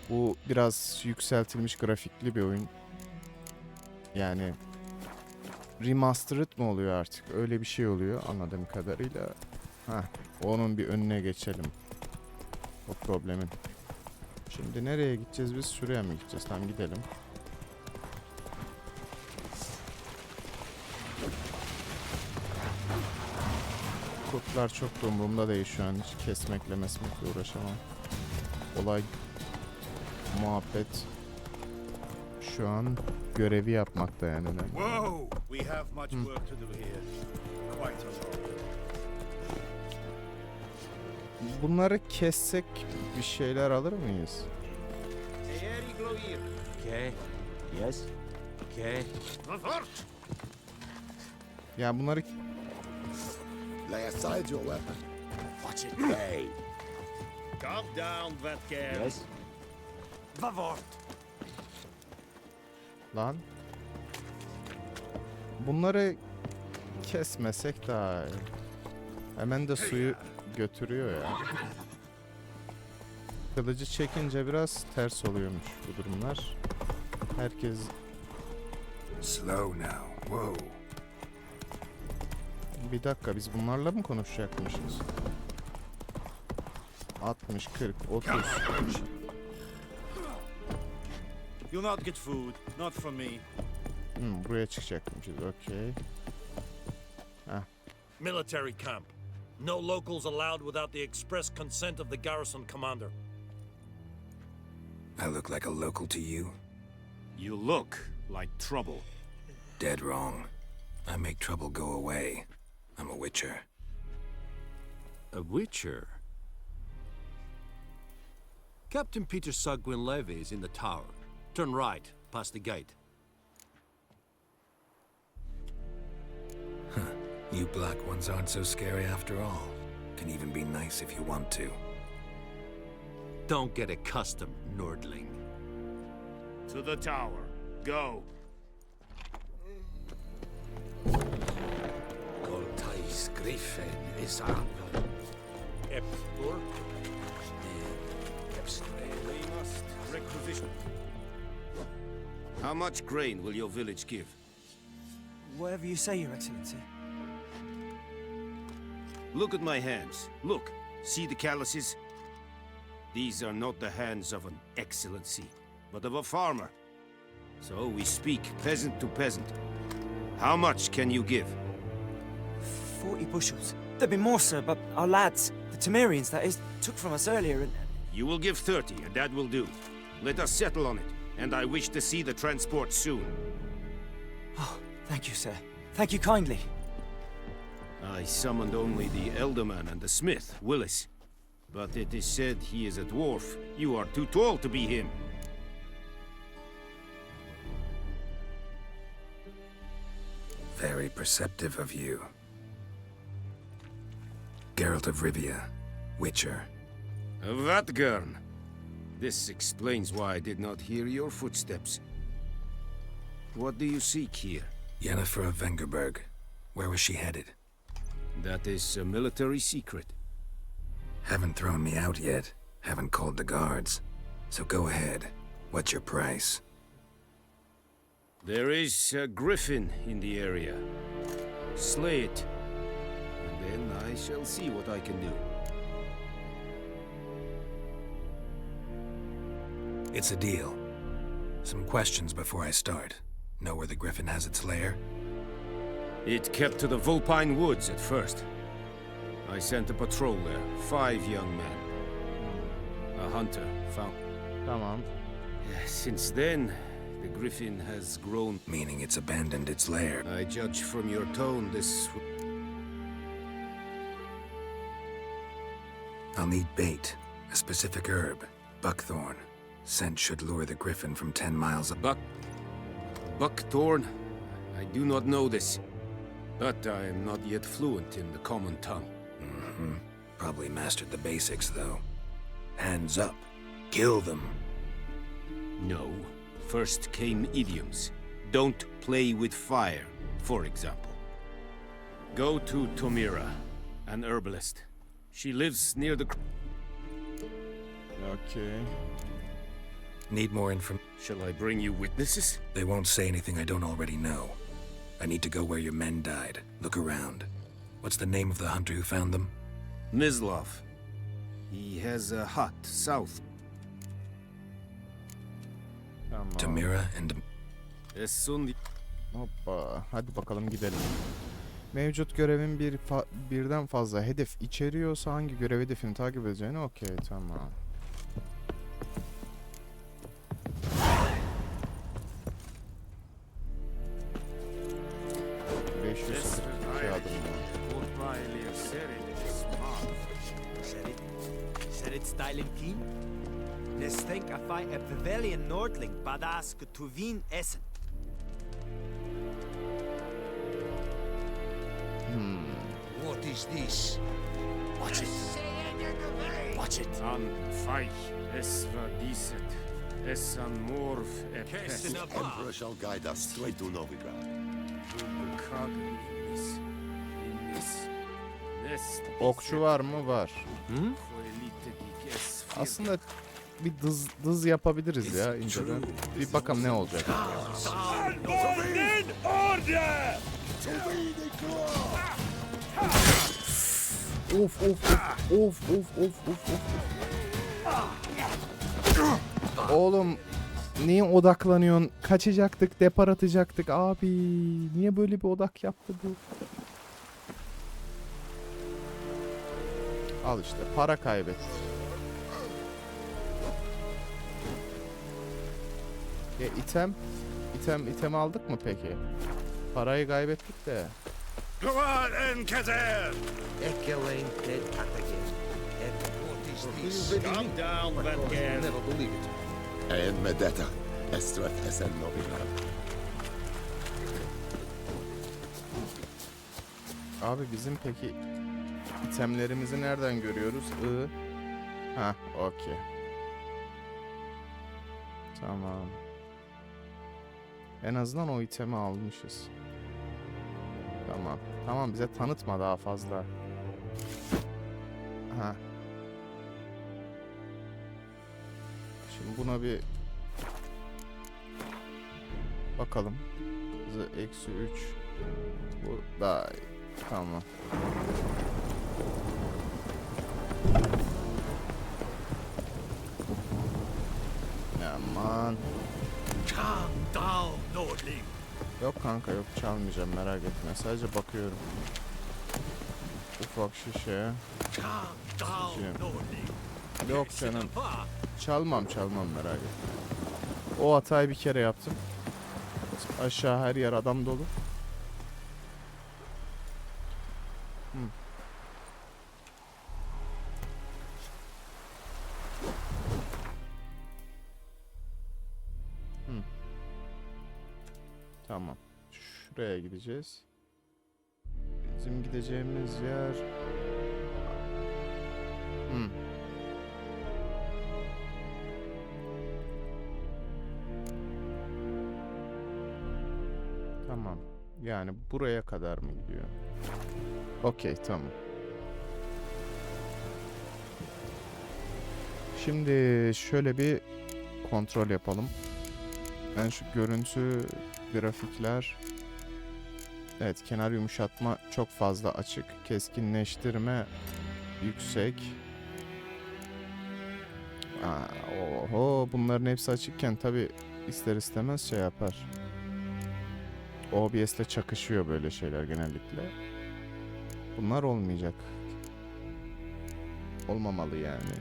Bu biraz yükseltilmiş grafikli bir oyun. Yani remastered mı oluyor artık? Öyle bir şey oluyor anladığım kadarıyla. Onun bir önüne geçelim. O problemin. Şimdi nereye gideceğiz biz? Şuraya mı gideceğiz? Tamam gidelim. Kurtlar çok da umurumda değil şu an. Hiç kesmekle uğraşamam. Olay muhabbet şu an görevi yapmakta yani. Whoa! We have much work to do here. Quite a lot. Bunları kessek bir şeyler alır mıyız? Okay. Yes. Okay. Ya bunları Lay aside your weapon. Watch it pay. Calm down, Vatker. Yes. Vavort. lan. Bunları kesmesek daha iyi. Hemen de suyu götürüyor ya. Kılıcı çekince biraz ters oluyormuş bu durumlar. Herkes... Slow now. Whoa. Bir dakika biz bunlarla mı konuşacakmışız? 60, 40, 30. You'll not get food, not from me. Buraya çıkacakmışız, okey. Military camp. No locals allowed without the express consent of the garrison commander. I look like a local to you? You look like trouble. Dead wrong. I make trouble go away. I'm a witcher. A witcher? Captain Peter Sagwin Levy is in the tower. Turn right, past the gate. Huh. You black ones aren't so scary after all. Can even be nice if you want to. Don't get accustomed, Nordling. To the tower. Go. Goltais Griffin is angle. Epstor. We must requisition. How much grain will your village give? Whatever you say, Your Excellency. Look at my hands. Look. See the calluses? These are not the hands of an excellency, but of a farmer. So we speak peasant to peasant. How much can you give? 40 bushels. There'd be more, sir, but our lads, the Temerians, that is, took from us earlier and... You will give 30, and that will do. Let us settle on it, and I wish to see the transport soon. Oh, thank you, sir. Thank you kindly. I summoned only the elderman and the smith, Willis. But it is said he is a dwarf. You are too tall to be him. Very perceptive of you. Geralt of Rivia, Witcher. Vatgern. This explains why I did not hear your footsteps. What do you seek here? Yennefer of Vengerberg. Where was she headed? That is a military secret. Haven't thrown me out yet. Haven't called the guards. So go ahead. What's your price? There is a griffin in the area. Slay it. And then I shall see what I can do. It's a deal. Some questions before I start. Know where the griffin has its lair? It kept to the Vulpine Woods at first. I sent a patrol there, 5 young men. A hunter found... Tamam. Since then, the griffin has grown... Meaning it's abandoned its lair. I judge from your tone this... I'll need bait. A specific herb. Buckthorn. Scent should lure the griffin from 10 miles... Buckthorn? I do not know this. But I am not yet fluent in the common tongue. Mm-hmm. Probably mastered the basics, though. Hands up. Kill them. No. First came idioms. Don't play with fire, for example. Go to Tomira, an herbalist. She lives near the... Okay. Need more information? Shall I bring you witnesses? They won't say anything I don't already know. I need to go where your men died. Look around. What's the name of the hunter who found them? Mislav. He has a hut south. Tamam. Tomira and... Hoppa. Hadi bakalım gidelim. Mevcut görevin birden fazla hedef içeriyorsa hangi görev hedefini takip edeceğini okey tamam. Keen? Nes think I fight a Pavilion Nordling badass Tuvin Essen. What is this? Watch it. Watch it. An feich, es war diset. Es an morf The Emperor shall guide us straight to Novigrad. Okçu var mı? Var. Aslında bir dız yapabiliriz ya inceden. Bir bakalım ne olacak. Of of of of of of. Oğlum niye odaklanıyorsun? Kaçacaktık, depar atacaktık abi. Niye böyle bir odak yaptı bu? Al işte para kaybet. Ya item aldık mı peki? Parayı kaybettik de. Gloire en Kazer! Echoing dead again. And what is this? Calm down, Vatgern. Never believe it. And Medetta, Estreth Essen Novigrad. Abi bizim peki itemlerimizi nereden görüyoruz? Ha, okey. Tamam. En azından o itemi almışız. Tamam. Tamam bize tanıtma daha fazla. Ha. Şimdi buna bir Bakalım. Eksi 3. Bu daha iyi. Tamam. Aman. Yok kanka yok, çalmayacağım, merak etme. Sadece bakıyorum. Ufak şişe. Yok canım. Çalmam merak etme. O hatayı bir kere yaptım. Aşağı her yer adam dolu. Tamam. Şuraya gideceğiz. Bizim gideceğimiz yer... Tamam. Yani buraya kadar mı gidiyor? Okey, tamam. Şimdi şöyle bir kontrol yapalım. Ben şu görüntü, grafikler... Evet, kenar yumuşatma çok fazla açık. Keskinleştirme yüksek. Oho, bunların hepsi açıkken tabi ister istemez şey yapar. OBS'le çakışıyor böyle şeyler genellikle. Bunlar olmayacak. Olmamalı yani.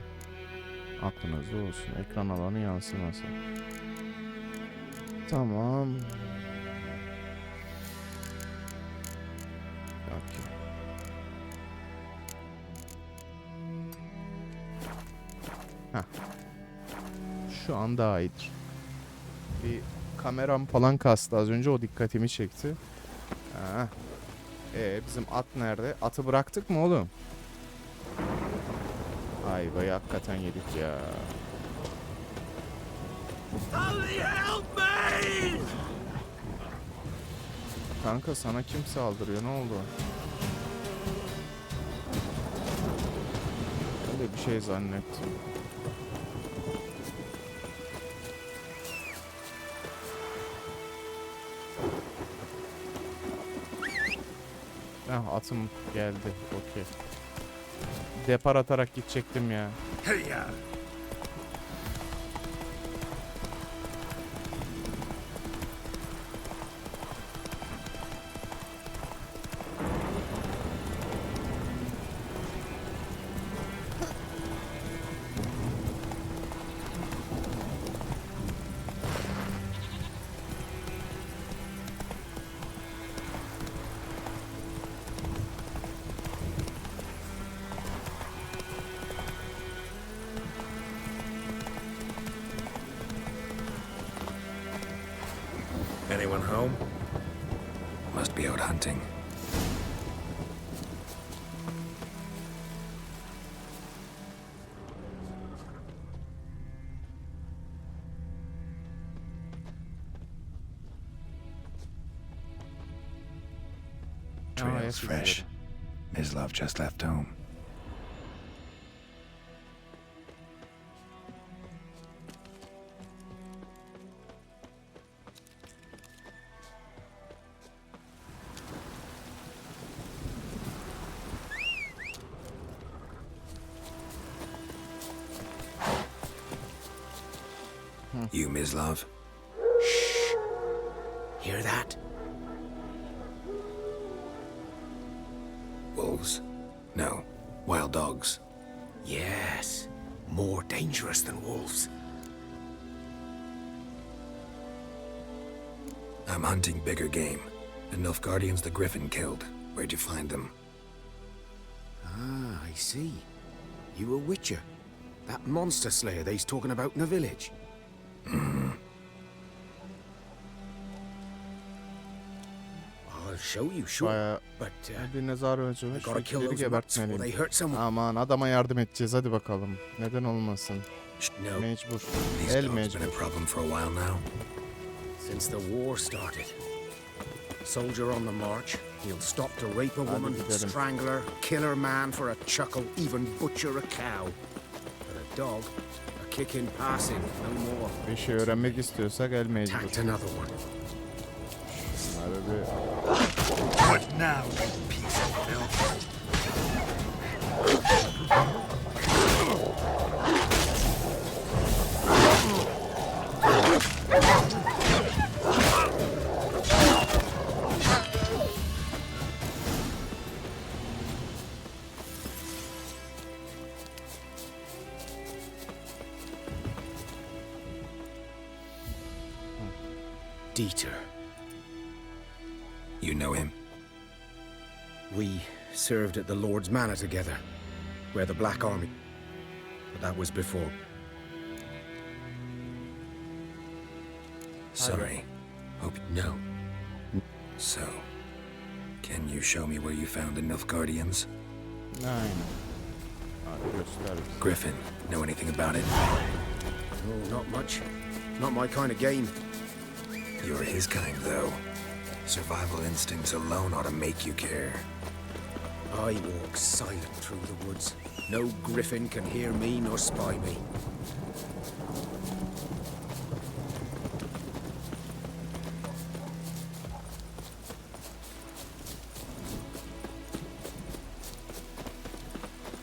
Aklınızda olsun. Ekran alanı yansıması. Tamam. Okay. Heh. Şu an daha iyidir. Bir kameram falan kastı az önce, o dikkatimi çekti. Ha. Bizim at nerede? Atı bıraktık mı oğlum? Ayvayı hakikaten yedik ya. Kanka sana kim saldırıyor? Ne oldu? Ben de bir şey zannettim. Atım geldi. Okey. Depar atarak gidecektim ya. Hey ya. Anyone home? Must be out hunting. Trail's fresh. Mislav just left home. You, Mislav? Shh. Hear that? Wolves? No. Wild dogs? Yes. More dangerous than wolves. I'm hunting bigger game. The Nilfgaardians the Griffin killed. Where'd you find them? Ah, I see. You a witcher. That monster slayer they's talking about in the village. I'll show you, sure. But birine zarar vereceğim. Şu ikileri gebertmeliyim. Aman, adama yardım edeceğiz, hadi bakalım. Neden olmasın? Mecbur. El mecbur. Since the war started, soldier on the march, he'll stop to rape a woman, strangle her, kill her man for a chuckle, even butcher a cow. But a dog, a kick in passing, no more. Bir şey öğrenmek istiyorsak el mecbur. Tacked another one. Şöyle bir... What now, you piece of filth? Dieter. You know him? We served at the Lord's Manor together, where the Black Army... But that was before. Sorry. Hope... No. So, can you show me where you found the Nilfgaardians? Aynen. Hadi göster bize. Griffin, know anything about it? Oh, not much. Not my kind of game. You're his kind, though. Survival instincts alone ought to make you care. I walk silent through the woods. No griffin can hear me nor spy me.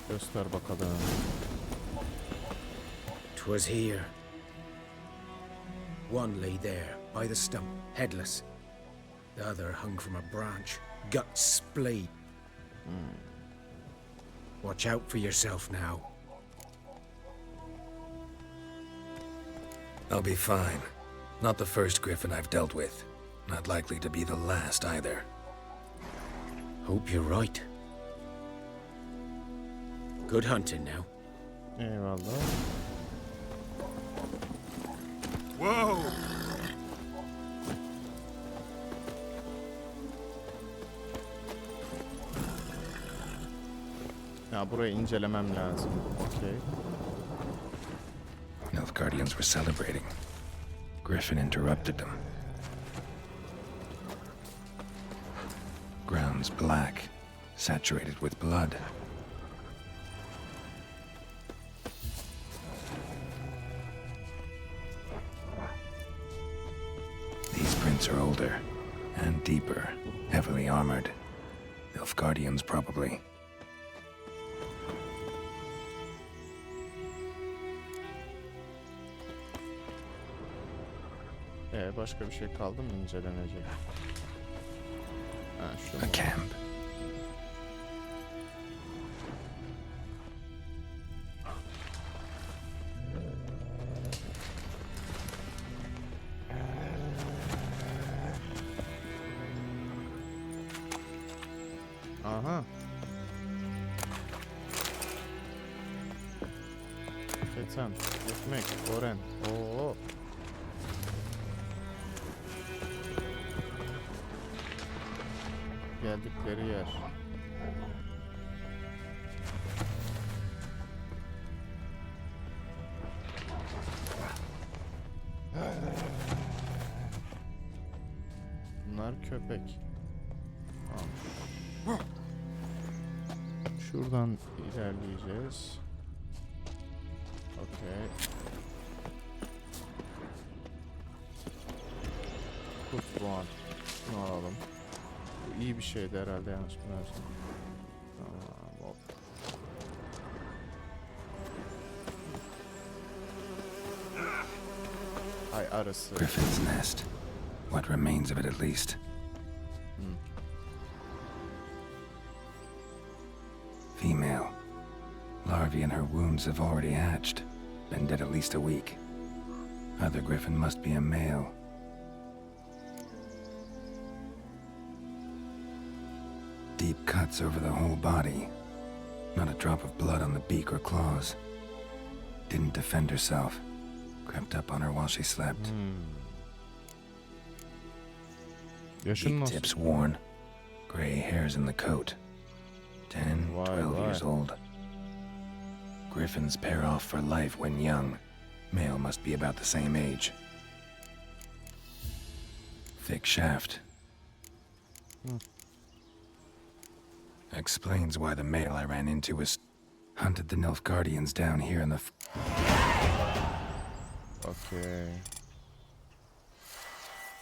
Göster bakalım. 'Twas here. One lay there, by the stump, headless. The other hung from a branch, guts splayed. Watch out for yourself now. I'll be fine. Not the first griffin I've dealt with. Not likely to be the last either. Hope you're right. Good hunting now. Eyvallah. Whoa! Ya burayı incelemem lazım. Okay. Nilfgaardians were celebrating. Griffin interrupted them. Ground's black, saturated with blood. These prints are older and deeper, heavily armored. Nilfgaardians probably. Başka bir şey kaldı mı incelenecek? Ha, şu mu? A camp. Aha. Keten, ekmek, koren. Oo. Geldikleri yer. Bunlar köpek. Tamam. Şuradan ilerleyeceğiz. Okay. Kurt boğan. Şunu alalım. Bu iyi bir şeydi herhalde, yanlış bilmiyorsam. Tamam, hop. Ay arısı. Griffin's nest. What remains of it at least. Female. Larvae in her wounds have already hatched. Been dead at least a week. Other griffin must be a male. Deep cuts over the whole body. Not a drop of blood on the beak or claws. Didn't defend herself. Crept up on her while she slept. Beak tips worn. Gray hairs in the coat. 10, 12 years old. Griffins pair off for life when young. Male must be about the same age. Thick shaft. Explains why the male I ran into was hunted the Nilfgaardians down here in the... Okay.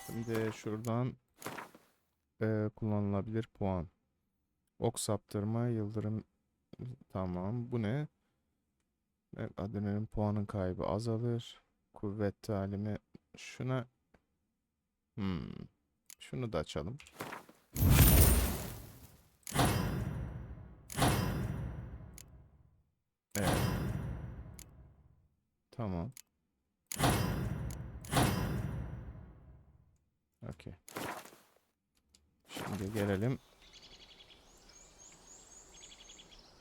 Şimdi şuradan kullanılabilir puan. Ok saptırma, yıldırım. Tamam. Bu ne? Evet, adrenalin puanın kaybı azalır. Kuvvet talimi. Şuna. Şunu da açalım. Evet. Tamam. Okey. Şimdi gelelim.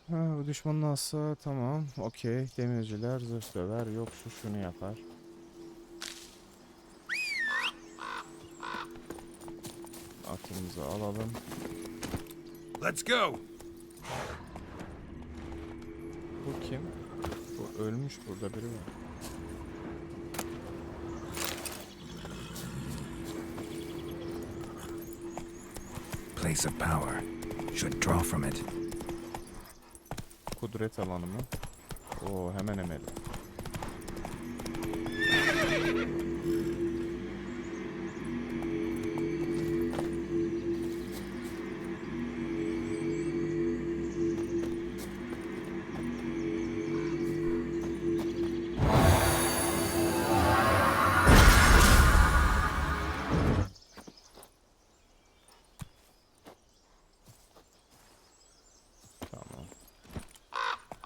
Ha, bu düşmanın assa tamam. Okey. Demirciler zırh döver. Yok şu şunu yapar. Atımızı alalım. Let's go. Bu kim? Bu ölmüş, burada biri var. Place of power. Should draw from it. Kudret alanı mı? Oo, hemen hemen.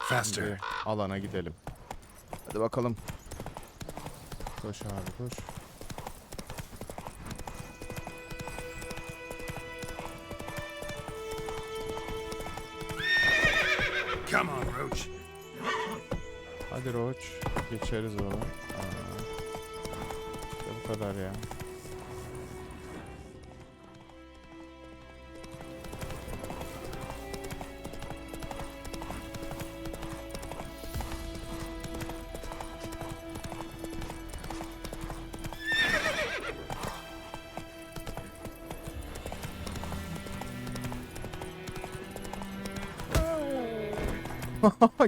Faster. Şimdi alana gidelim. Hadi bakalım. Koş abi koş. Come on, Roach. Hadi Roach. Geçeriz onu. İşte bu kadar ya.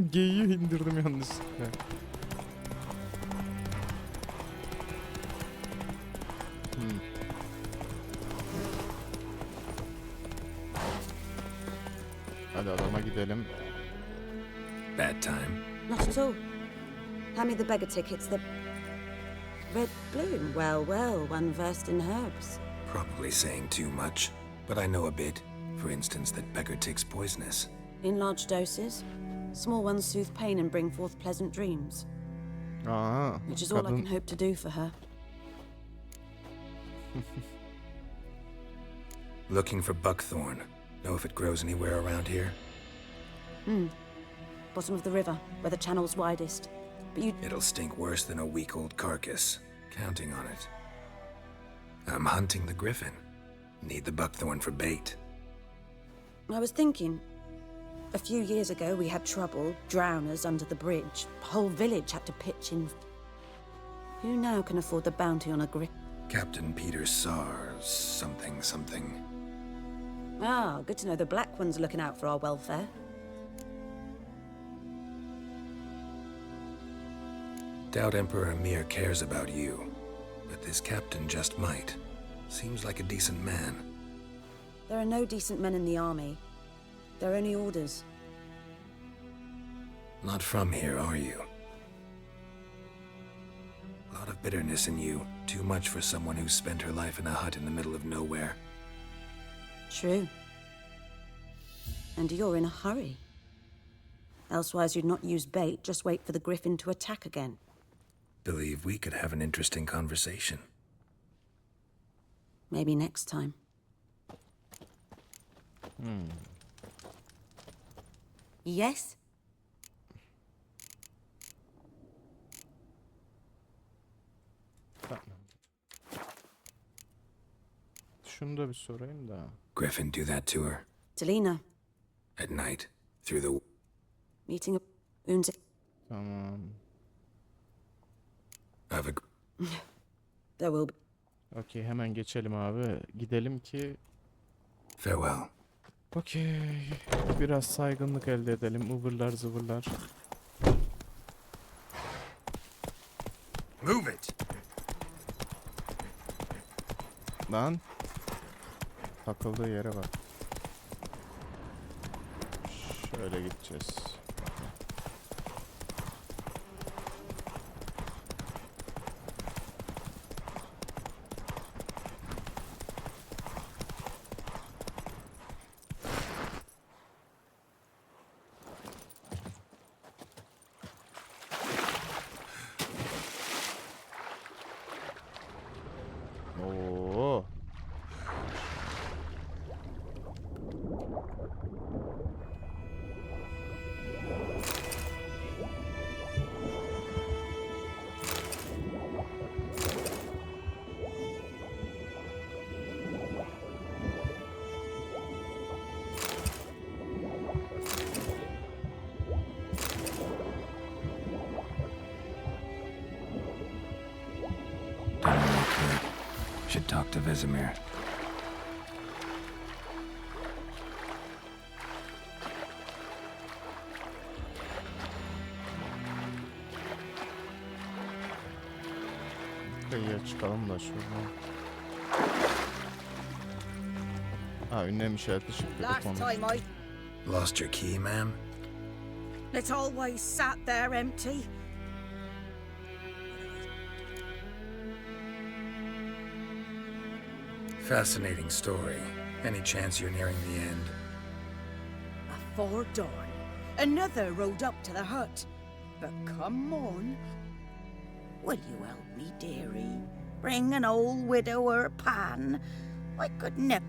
Geyiği indirdim yanlışlıkla. Hadi adama gidelim. Bad time. Not at all. Hand me the beggar tickets. The red bloom. Well, well, one versed in herbs. Probably saying too much, but I know a bit. For instance, that beggar tick's poisonous. In large doses. Small ones soothe pain and bring forth pleasant dreams. Which is all I can hope to do for her. Looking for buckthorn. Know if it grows anywhere around here? Bottom of the river, where the channel's widest. But you... It'll stink worse than a week-old carcass. Counting on it. I'm hunting the griffin. Need the buckthorn for bait. I was thinking... A few years ago, we had trouble, drowners under the bridge. The whole village had to pitch in. Who now can afford the bounty on a griffin? Captain Peter Sars, something. Ah, good to know the Black One's looking out for our welfare. Doubt Emperor Emir cares about you, but this captain just might. Seems like a decent man. There are no decent men in the army. They're only orders. Not from here, are you? A lot of bitterness in you. Too much for someone who spent her life in a hut in the middle of nowhere. True. And you're in a hurry. Elsewise you'd not use bait, just wait for the griffin to attack again. Believe we could have an interesting conversation. Maybe next time. Yes? Şunu da bir sorayım da. Griffin do that to her? Delina. At night, through the... Meeting of wounds. Tamam. I've a... There will be. Okey, hemen geçelim abi. Gidelim ki... Farewell. Okey. Biraz saygınlık elde edelim. Ivırlar zıvırlar. Move it. Lan. takıldığı yere bak. Şöyle gideceğiz. Oo. Should talk to Vesemir. Kıyıya çıkalım da şuradan. Ha, ünlem işareti çıktı. Last time I... Lost your key, ma'am? It always sat there empty. Fascinating story. Any chance you're nearing the end? Before dawn, another rode up to the hut. But come on. Will you help me, dearie? Bring an old widower a pan. I could never...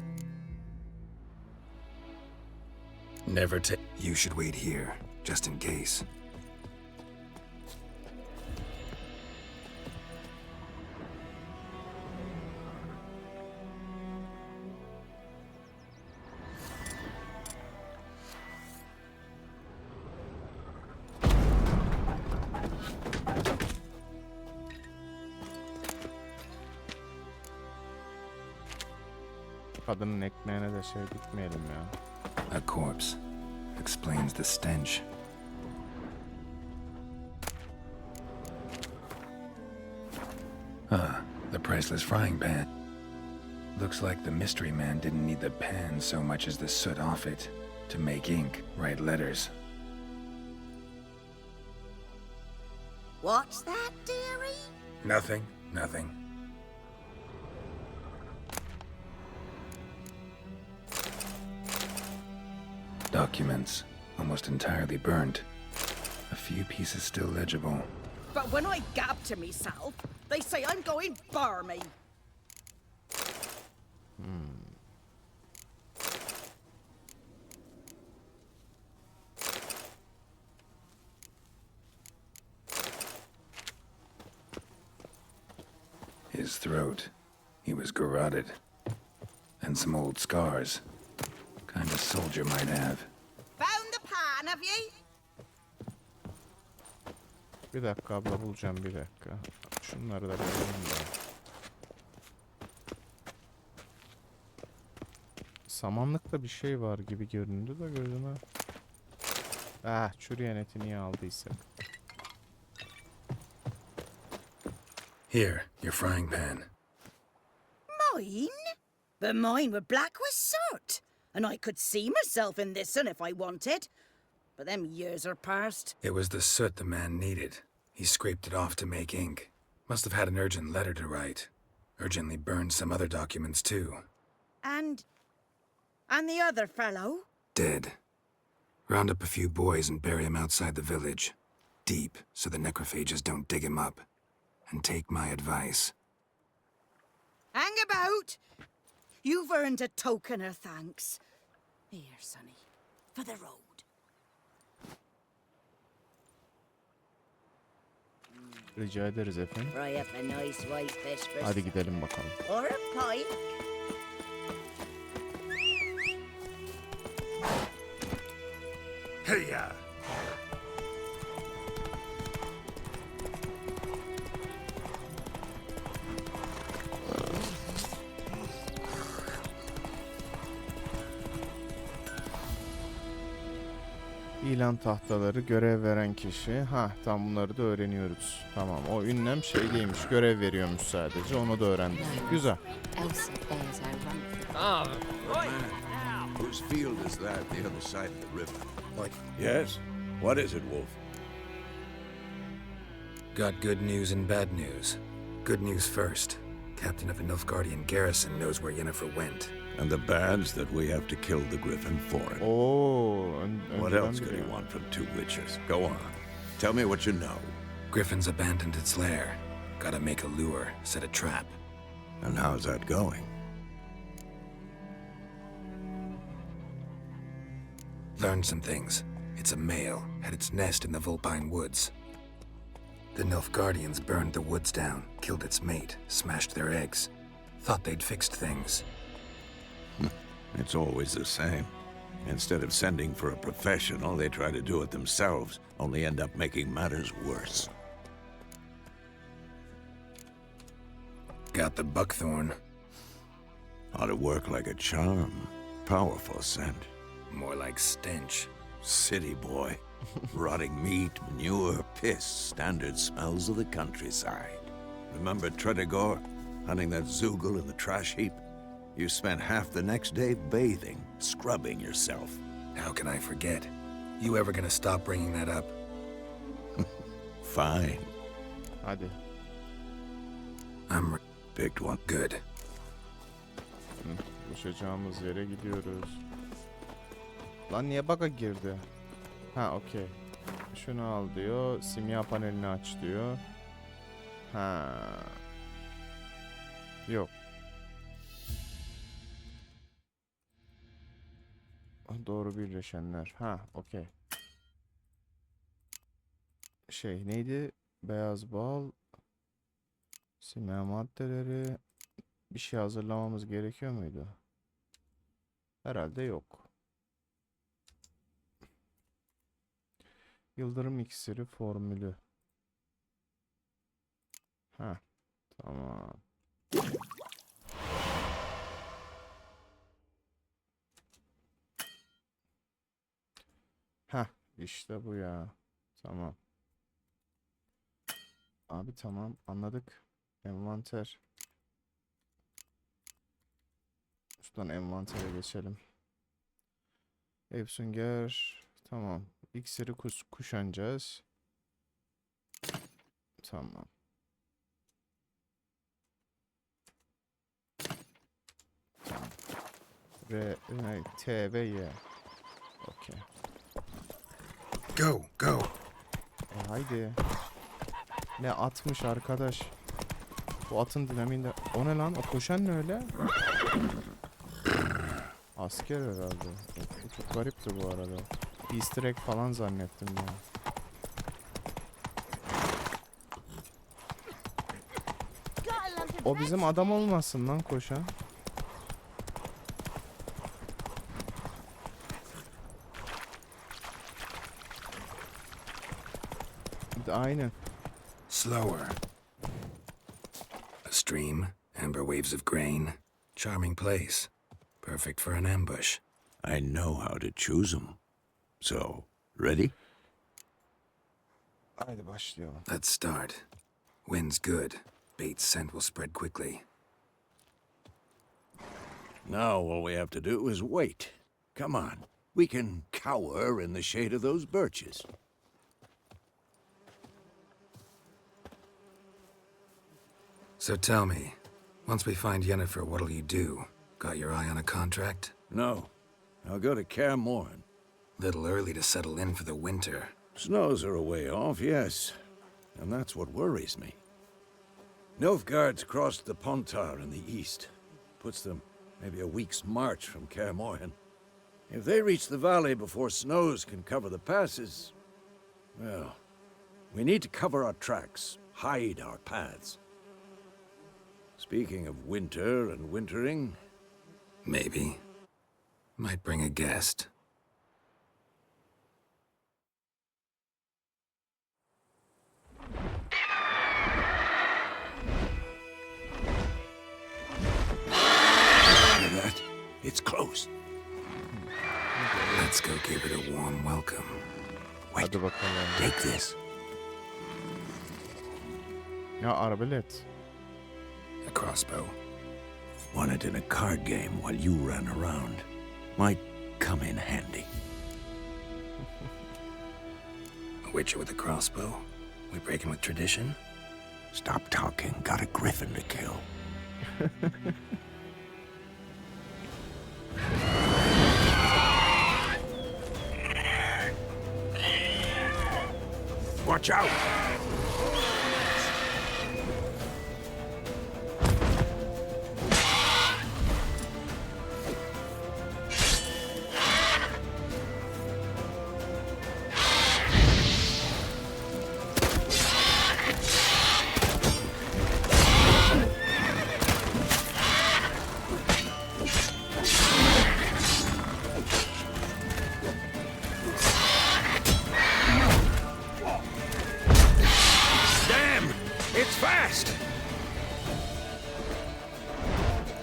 Never take. You should wait here, just in case. Kadının ekmeğine de şey dikmeyelim ya. A corpse. Explains the stench. The priceless frying pan. Looks like the mystery man didn't need the pan so much as the soot off it to make ink, write letters. What's that, dearie? Nothing, nothing. Documents, almost entirely burnt. A few pieces still legible. But when I gab to myself, they say I'm going barmy. His throat. He was garroted. And some old scars. Kind of soldier might have. Found the pan, have you? Bir dakika abla, bulacağım, bir dakika. Şunları da bulalım da. Samanlıkta bir şey var gibi göründü de gözüme. Ah, çürüyen eti niye aldıysak. Here, your frying pan. Mine? But mine were black with soot. And I could see myself in this one if I wanted. But them years are past. It was the soot the man needed. He scraped it off to make ink. Must have had an urgent letter to write. Urgently burned some other documents too. And the other fellow? Dead. Round up a few boys and bury him outside the village. Deep, so the necrophages don't dig him up. And take my advice. Hang about! You've earned a token of thanks. Here, sonny, for the road. Rica ederiz efendim. Fry up a nice white fish for... Hadi gidelim bakalım. Or a pike. Hey ya! plan tahtaları, görev veren kişi. Ha, tam bunları da öğreniyoruz. Tamam, o ünlem şeydeymiş, görev veriyormuş sadece. Onu da öğrendik. Güzel. Whose field is that the other side of the river? Yes? What is it, Wolf? Got good news and bad news. Good news first. Captain of a Nilfgaardian garrison knows where Yennefer went. And the bad's that we have to kill the griffin for it. Oh, what else could he want from two witches? Go on. Tell me what you know. Griffin's abandoned its lair. Gotta make a lure, set a trap. And how's that going? Learned some things. It's a male, had its nest in the Vulpine Woods. The Nilfgaardians burned the woods down, killed its mate, smashed their eggs. Thought they'd fixed things. It's always the same. Instead of sending for a professional, they try to do it themselves, only end up making matters worse. Got the buckthorn. Ought to work like a charm. Powerful scent. More like stench. City boy. Rotting meat, manure, piss, standard smells of the countryside. Remember Tredegor, hunting that Zoogle in the trash heap? You spent half the next day bathing, scrubbing yourself. How can I forget? You ever gonna stop bringing that up? Fine. Hadi. I'm picked one. Good. Koşacağımız yere gidiyoruz. Lan niye bug'a girdi? Ha, okey. Şunu al diyor. Simya panelini aç diyor. Ha. Yok. Doğru birleşenler. Ha, okey. Şey neydi? Beyaz bal. Simya maddeleri. Bir şey hazırlamamız gerekiyor muydu? Herhalde yok. Yıldırım iksiri formülü. Ha, tamam. Ha, işte bu ya. Tamam. Abi tamam, anladık. Envanter. Şuradan envantere geçelim. Ev sünger. Tamam. İksiri kuşanacağız. Tamam. Tamam. T ve Y. Okey. Go, go. Haydi. Ne atmış arkadaş. Bu atın dinamiğinde. O ne lan? O koşan ne öyle? Asker herhalde. Bu çok garipti bu arada. Easter egg falan zannettim ya. O bizim adam olmasın lan koşan. Aynen. Slower. A stream, amber waves of grain. Charming place. Perfect for an ambush. I know how to choose them. So, ready? Haydi başlayalım. Let's start. Wind's good. Bait's scent will spread quickly. Now all we have to do is wait. Come on. We can cower in the shade of those birches. So tell me, once we find Yennefer, what'll you do? Got your eye on a contract? No. I'll go to Kaer Morhen. Little early to settle in for the winter. Snows are a way off, yes. And that's what worries me. Nilfgaard's crossed the Pontar in the east. Puts them maybe a week's march from Kaer Morhen. If they reach the valley before snows can cover the passes, well, we need to cover our tracks, hide our paths. Speaking of winter and wintering... Maybe. Might bring a guest. Hear that? It's close. Let's go give it a warm welcome. Hadi bakalım. Take this. Ya arbelet. A crossbow. Won it in a card game while you ran around. Might come in handy. A witcher with a crossbow? We breaking with tradition? Stop talking. Got a griffin to kill. Watch out!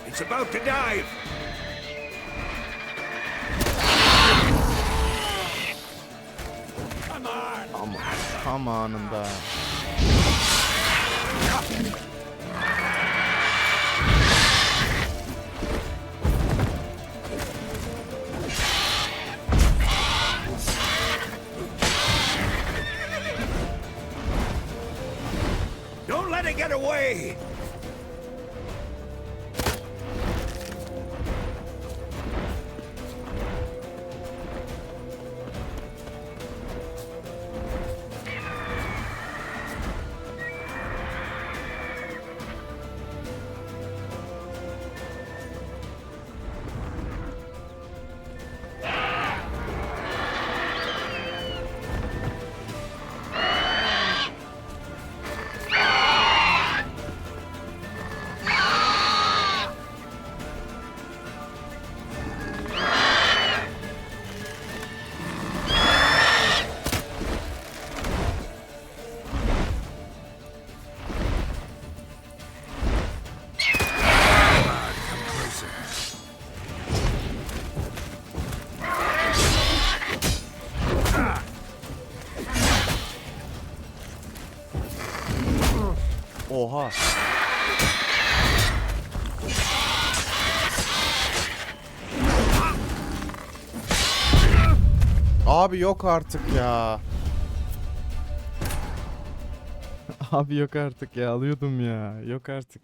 It's about to dive. Tam anında. Don't let it get away. Oha. Abi yok artık ya. Abi yok artık ya, alıyordum ya. Yok artık.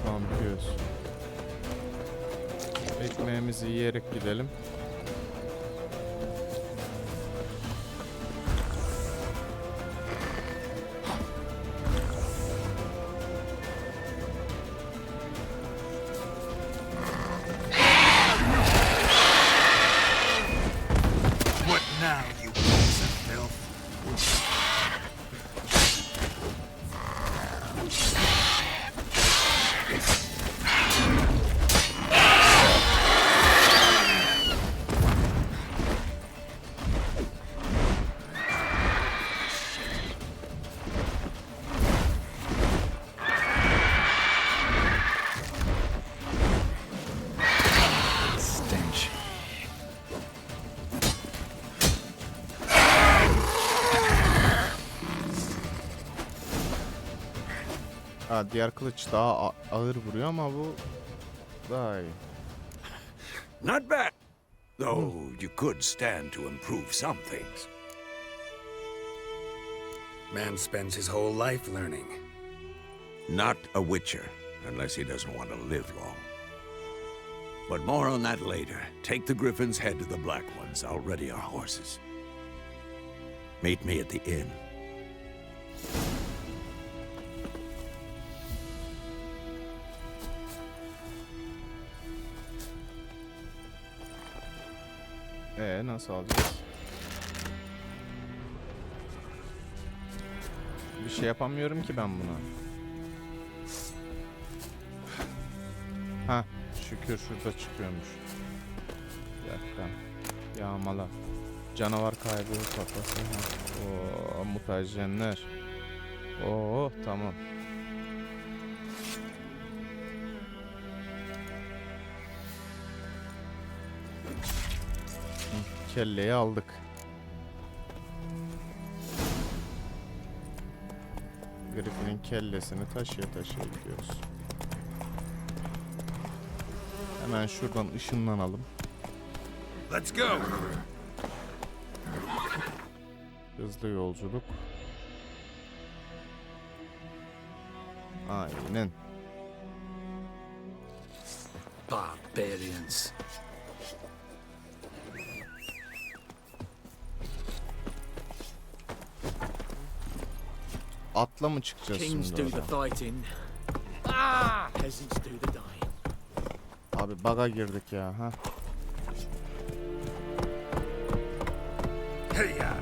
Tamam biliyoruz. Ekmeğimizi yiyerek gidelim. Diğer kılıç daha ağır vuruyor ama bu daha iyi. Not bad. Though you could stand to improve some things. Man spends his whole life learning. Not a witcher, unless he doesn't want to live long. But more on that later. Take the griffin's head to the black ones. I'll ready our horses. Meet me at the inn. Nasıl alacağız? Bir şey yapamıyorum ki ben buna. Ha, şükür şurada çıkıyormuş. Bir dakika. Yağmala. Canavar kaybı kafası. Oo, mutajenler. Oo, tamam. kelleyi aldık. Griffin'in kellesini taşıya gidiyoruz. Hemen şuradan ışınlanalım. Let's go. Hızlı yolculuk. Aynen. Barbarians. Atla mı çıkacağız Kings do şimdi the oradan? fighting. Peasants do the dying. Abi bug'a girdik ya. Ha. Hey ya.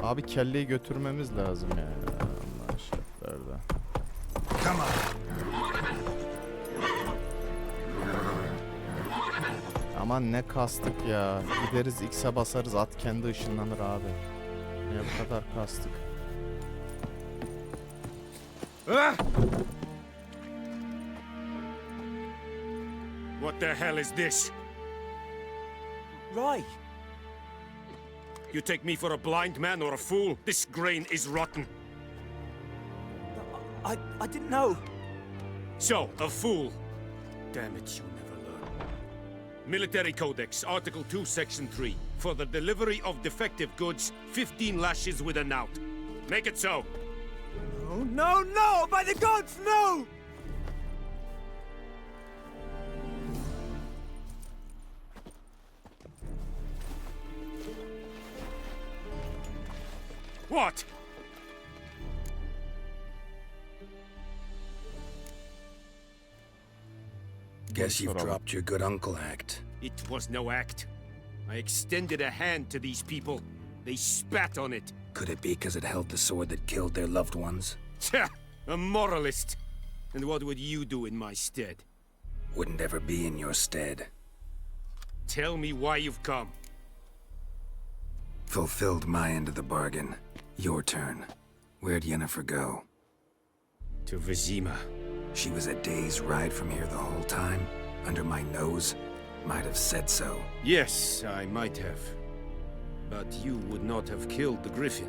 Abi kelleyi götürmemiz lazım yani. Allah şartlarda. Come on. Aman ne kastık ya. Gideriz X'e basarız, at kendi ışınlanır abi. Ne bu kadar kastık. Ah! What the hell is this? Right. You take me for a blind man or a fool? This grain is rotten. I didn't know. So, a fool. Damn it, you never learn. Military Codex, Article 2, Section 3. For the delivery of defective goods, 15 lashes with a knout. Make it so. Oh, no, no! By the gods, no! What? Guess you've dropped your good uncle act. It was no act. I extended a hand to these people. They spat on it. Could it be because it held the sword that killed their loved ones? Tja, a moralist. And what would you do in my stead? Wouldn't ever be in your stead. Tell me why you've come. Fulfilled my end of the bargain. Your turn. Where'd Yennefer go? To Vizima. She was a day's ride from here the whole time? Under my nose? Might have said so. Yes, I might have. But you would not have killed the griffin.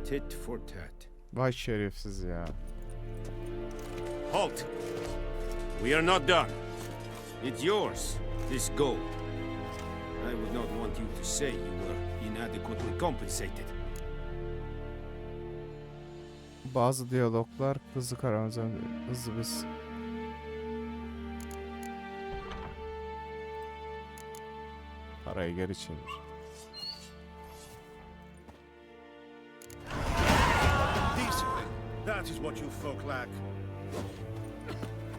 Tit for tat. Vay şerefsiz ya. Halt! We are not done. It's yours, this gold. I would not want you to say you were inadequately compensated. Bazı diyaloglar hızlı karamızdan hızlı biz. Parayı geri çevir. Decently. That is what you folk lack.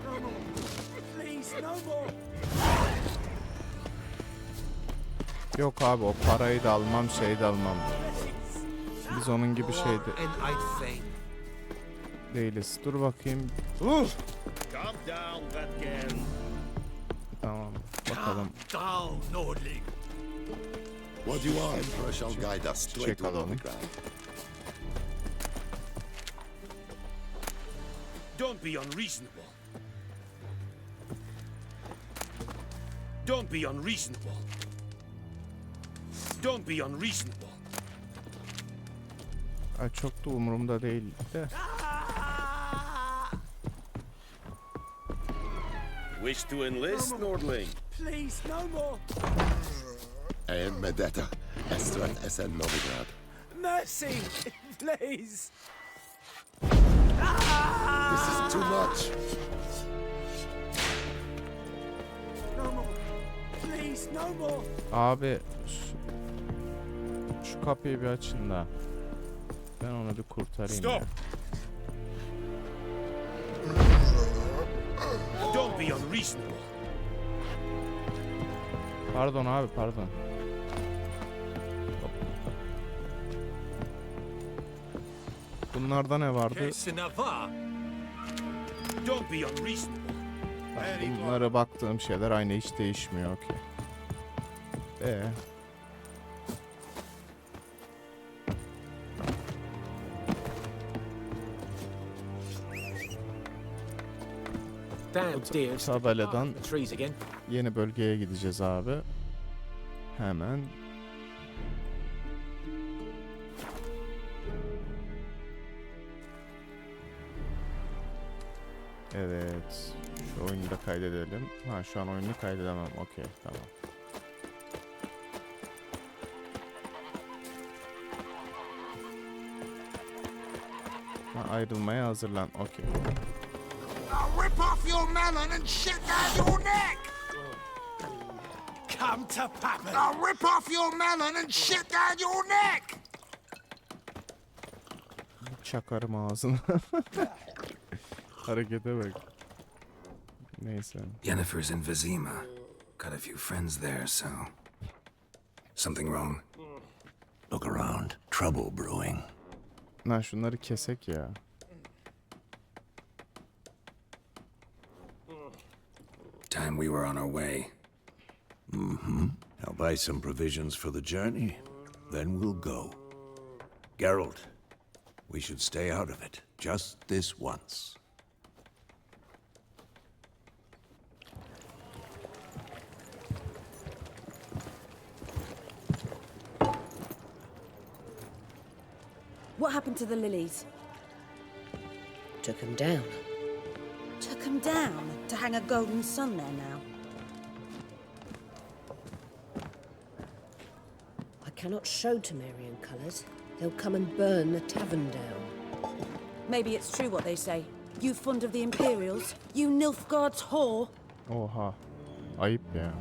No more. Please, no more. Yok abi o parayı da almam şeyi de almam. Biz onun gibi şeydi. Değiliz. Dur bakayım. Calm down, that girl. Tamam. Bakalım. Down, Nordling. What you are, Emperor shall guide us straight to the ground. Don't be unreasonable. Don't be unreasonable. Don't be unreasonable. Ay çok da umurumda değil de. Wish to enlist, Nordling? Please, no more. Medeta, Estrat Esen Novigrad. Mercy, please. This is too much. No more. Please, no more. Abi şu kapıyı bir açın da. Ben onu bir kurtarayım ya. Don't be unreasonable. Pardon abi pardon. Hop. Bunlarda ne vardı? Don't be unreasonable. Bunlara baktığım şeyler aynı, hiç değişmiyor ki. tabeladan yeni bölgeye gideceğiz abi. Hemen. Evet. Şu oyunu da kaydedelim. Ha, şu an oyunu kaydedemem. Okey, tamam. Ha, ayrılmaya hazırlan. Okey. I'll rip off your melon and shit down your neck! Come to Papa! I'll rip off your melon and shit down your neck! Çakarım ağzına. Harekete bak. Neyse. Yennefer's in Vizima. Got a few friends there, so... Something wrong? Look around. Trouble brewing. Lan şunları kesek ya. Time we were on our way. I'll buy some provisions for the journey, then we'll go. Geralt, we should stay out of it, just this once. What happened to the lilies? Took him down. Took him down to hang a golden sun there now. I cannot show Temerian colours. They'll come and burn the tavern down. Maybe it's true what they say. You fond of the Imperials? You Nilfgaard's whore? Oha. Ayıp ya.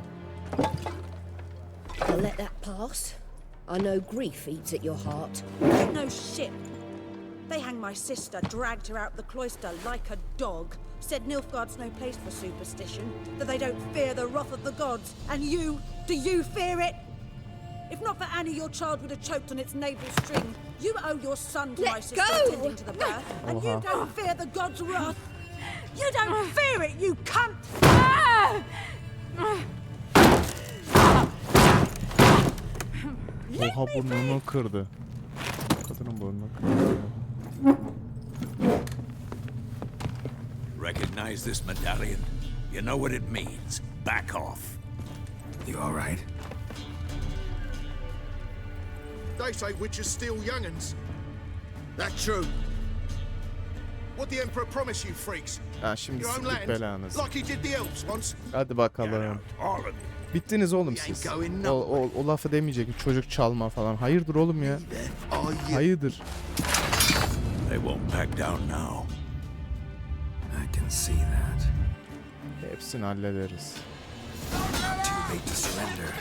I'll let that pass. I know grief eats at your heart. No shit. They hanged my sister, dragged her out the cloister like a dog. Said Nilfgaard's no place for superstition, that they don't fear the wrath of the gods. And you, do you fear it? If not for Annie, your child would have choked on its navel string. You owe your son to my sister attending to the birth, and you don't fear the gods' wrath. You don't fear it, you cunt! Oha, burnunu kırdı. Kadının burnunu kırdı. Recognize this medallion? You know what it means. Back off. You all right? They say witches steal young'uns. That's true. What the Emperor promised you freaks? Ha, şimdi Your own siktik land, belanız. like he did the elves once. Hadi bakalım. Bittiniz oğlum siz. O lafı demeyecek. Çocuk çalma falan. Hayırdır oğlum ya? Hayırdır? They won't back down now. I can see that. Hepsini hallederiz. Too late to surrender.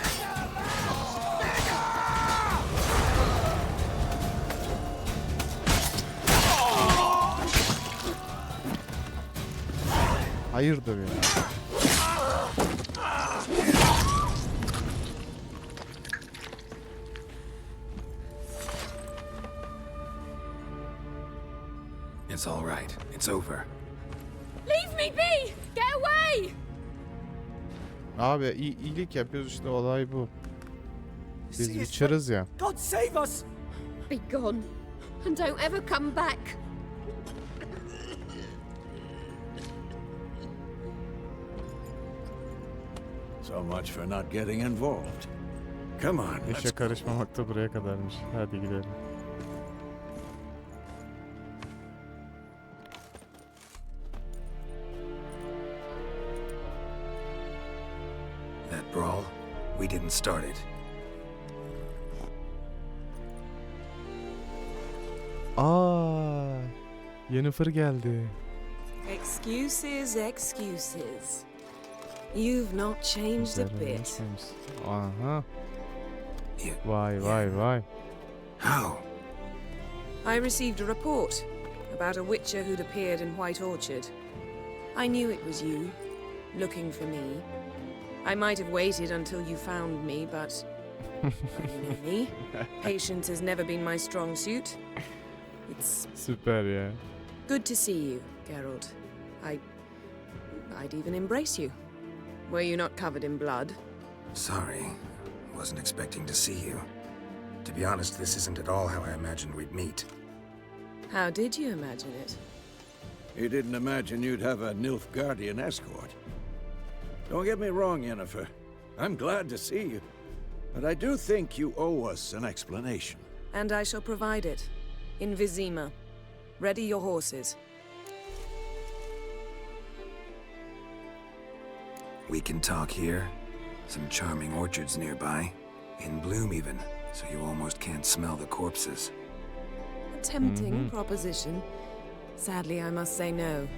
Hayırdır ya? It's all right. It's over. Leave me be! Get away! Abi iyilik yapıyoruz işte, olay bu. Biz biçeriz ya. God save us! Be gone, and don't ever come back. So much for not getting involved. Come on, let's İşe go. karışmamak da buraya kadarmış. Hadi gidelim. That brawl, we didn't start it. Aa, Yennefer geldi. Excuses, excuses. You've not changed a bit. Aha. Vay vay vay. How? I received a report about a witcher who'd appeared in White Orchard. I knew it was you, looking for me. I might have waited until you found me, but you know me. Patience has never been my strong suit. It's Süper ya. good to see you, Geralt. I'd even embrace you. Were you not covered in blood? Sorry. Wasn't expecting to see you. To be honest, this isn't at all how I imagined we'd meet. How did you imagine it? He didn't imagine you'd have a Nilfgaardian escort. Don't get me wrong, Yennefer. I'm glad to see you. But I do think you owe us an explanation. And I shall provide it. In Vizima. Ready your horses. We can talk here. Some charming orchards nearby. In bloom even, so you almost can't smell the corpses. A tempting proposition. Sadly, I must say no.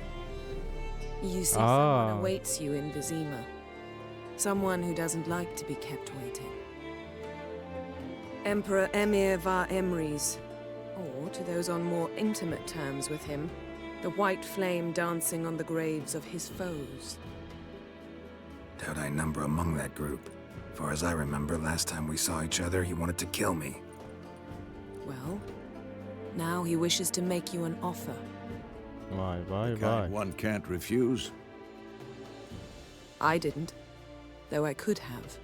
You see, someone awaits you in Vizima. Someone who doesn't like to be kept waiting. Emperor Emir var Emrys, or to those on more intimate terms with him, the white flame dancing on the graves of his foes. Doubt I number among that group. Far as I remember, last time we saw each other, he wanted to kill me. Well, now he wishes to make you an offer. Vay vay The vay. kind one can't refuse. I didn't, though I could have.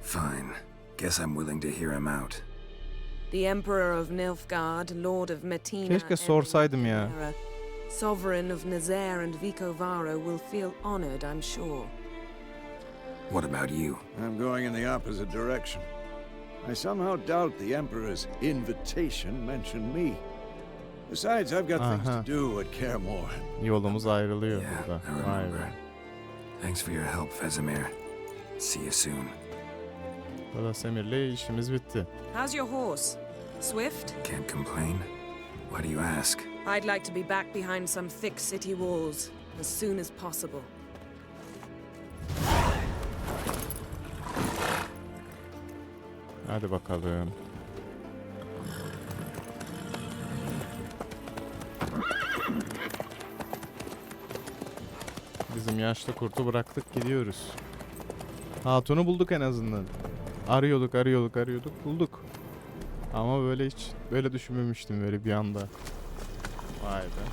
Fine. Guess I'm willing to hear him out. The Emperor of Nilfgaard, Lord of Metina, Keşke sorsaydım ya. and Sovereign of Nazaire and Vicovaro will feel honored, I'm sure. What about you? I'm going in the opposite direction. I somehow doubt the Emperor's invitation mentioned me. Besides, I've got things to do at Kaer Morhen. Yolumuz ayrılıyor Yeah, burada. I Vay remember. be. Thanks for your help, Vesemir. See you soon. Burada Semir'le işimiz bitti. How's your horse? Swift? Can't complain. Why do you ask? I'd like to be back behind some thick city walls as soon as possible. Hadi bakalım. Bizim yaşlı kurtu bıraktık gidiyoruz. Hatun'u bulduk en azından. Arıyorduk bulduk. Ama böyle hiç böyle düşünmemiştim böyle bir anda. Vay be.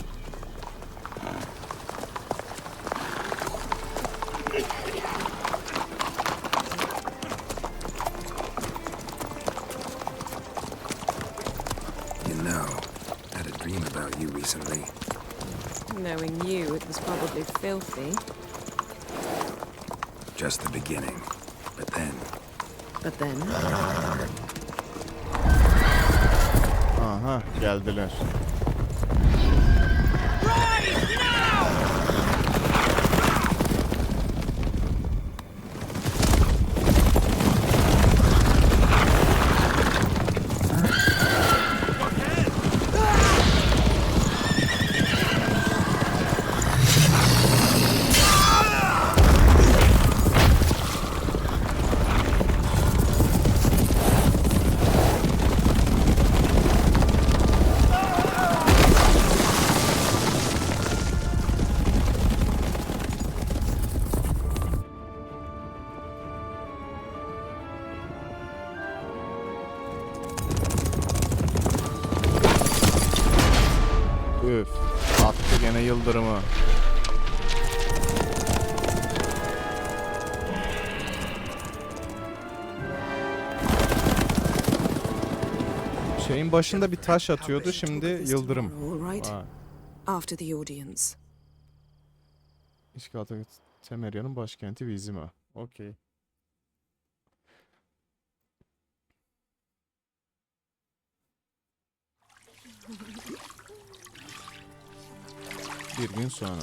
You know, I had a dream about you recently. Knowing you, it was probably filthy. Just the beginning. But then... Aha geldiler. Üf, attı gene yıldırımı. Şeyin başında bir taş atıyordu, şimdi yıldırım. Vay. After the audience. İşgal'daki Temeria'nın başkenti Vizima. Okey. Bir gün sonra.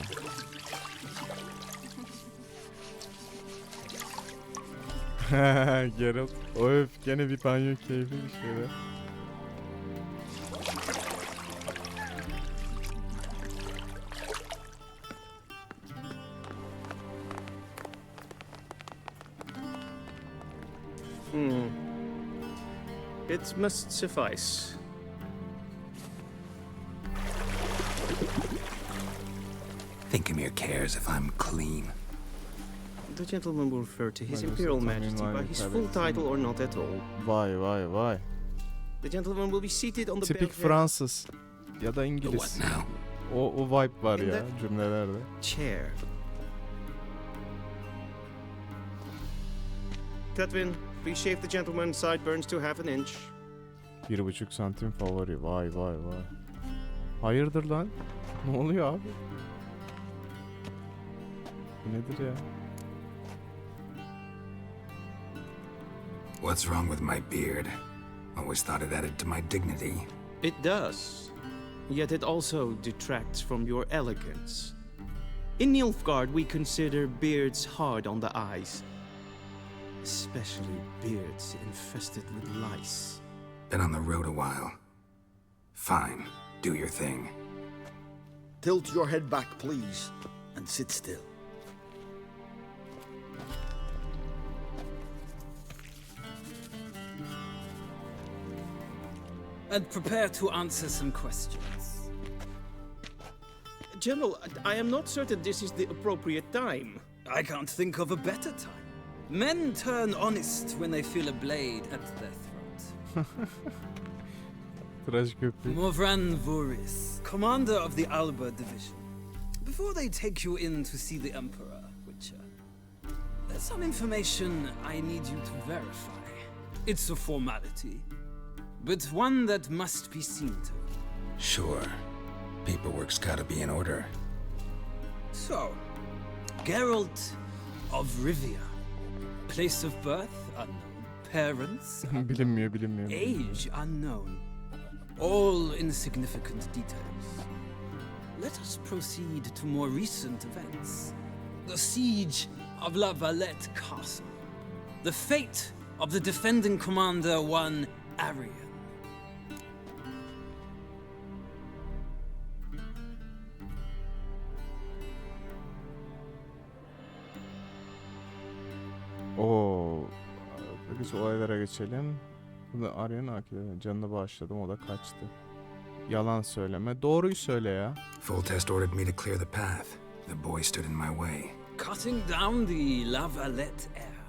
Geralt. Öf, gene bir banyo keyfi bir şeyler. It must suffice. Think Emir cares if I'm clean. The gentleman will refer to His Imperial Majesty by his full title or not at all. Vay vay vay. The gentleman will be seated on the Tipik Fransız ya da İngiliz. O vibe var ya cümlelerde. Chair. Catwin, please shave the gentleman's sideburns to half an inch. 1,5 santim favori. Vay vay vay. Hayırdır lan? Ne oluyor abi? Bu nedir ya? What's wrong with my beard? Always thought it added to my dignity. It does. Yet it also detracts from your elegance. In Nilfgaard, we consider beards hard on the eyes. Especially beards infested with lice. Been on the road a while. Fine, do your thing. Tilt your head back, please, and sit still. And prepare to answer some questions. General, I am not certain this is the appropriate time. I can't think of a better time. Men turn honest when they feel a blade at their throat. Tıraş köprü. Morvran Voris, commander of the Alba division. Before they take you in to see the Emperor, Witcher, there's some information I need you to verify. It's a formality, but one that must be seen to. Sure. Paperwork's gotta be in order. So, Geralt of Rivia. Place of birth unknown. Parents bilinmiyor. Age unknown. All insignificant details. Let us proceed to more recent events. The siege of La Valette Castle. The fate of the defending commander, one Arian. Oo. Peki olaylara geçelim. Burada Arya'nın akide canını bağışladım, o da kaçtı. Yalan söyleme. Doğruyu söyle ya. Foltest ordered me to clear the path. The boy stood in my way. Cutting down the La Valette heir.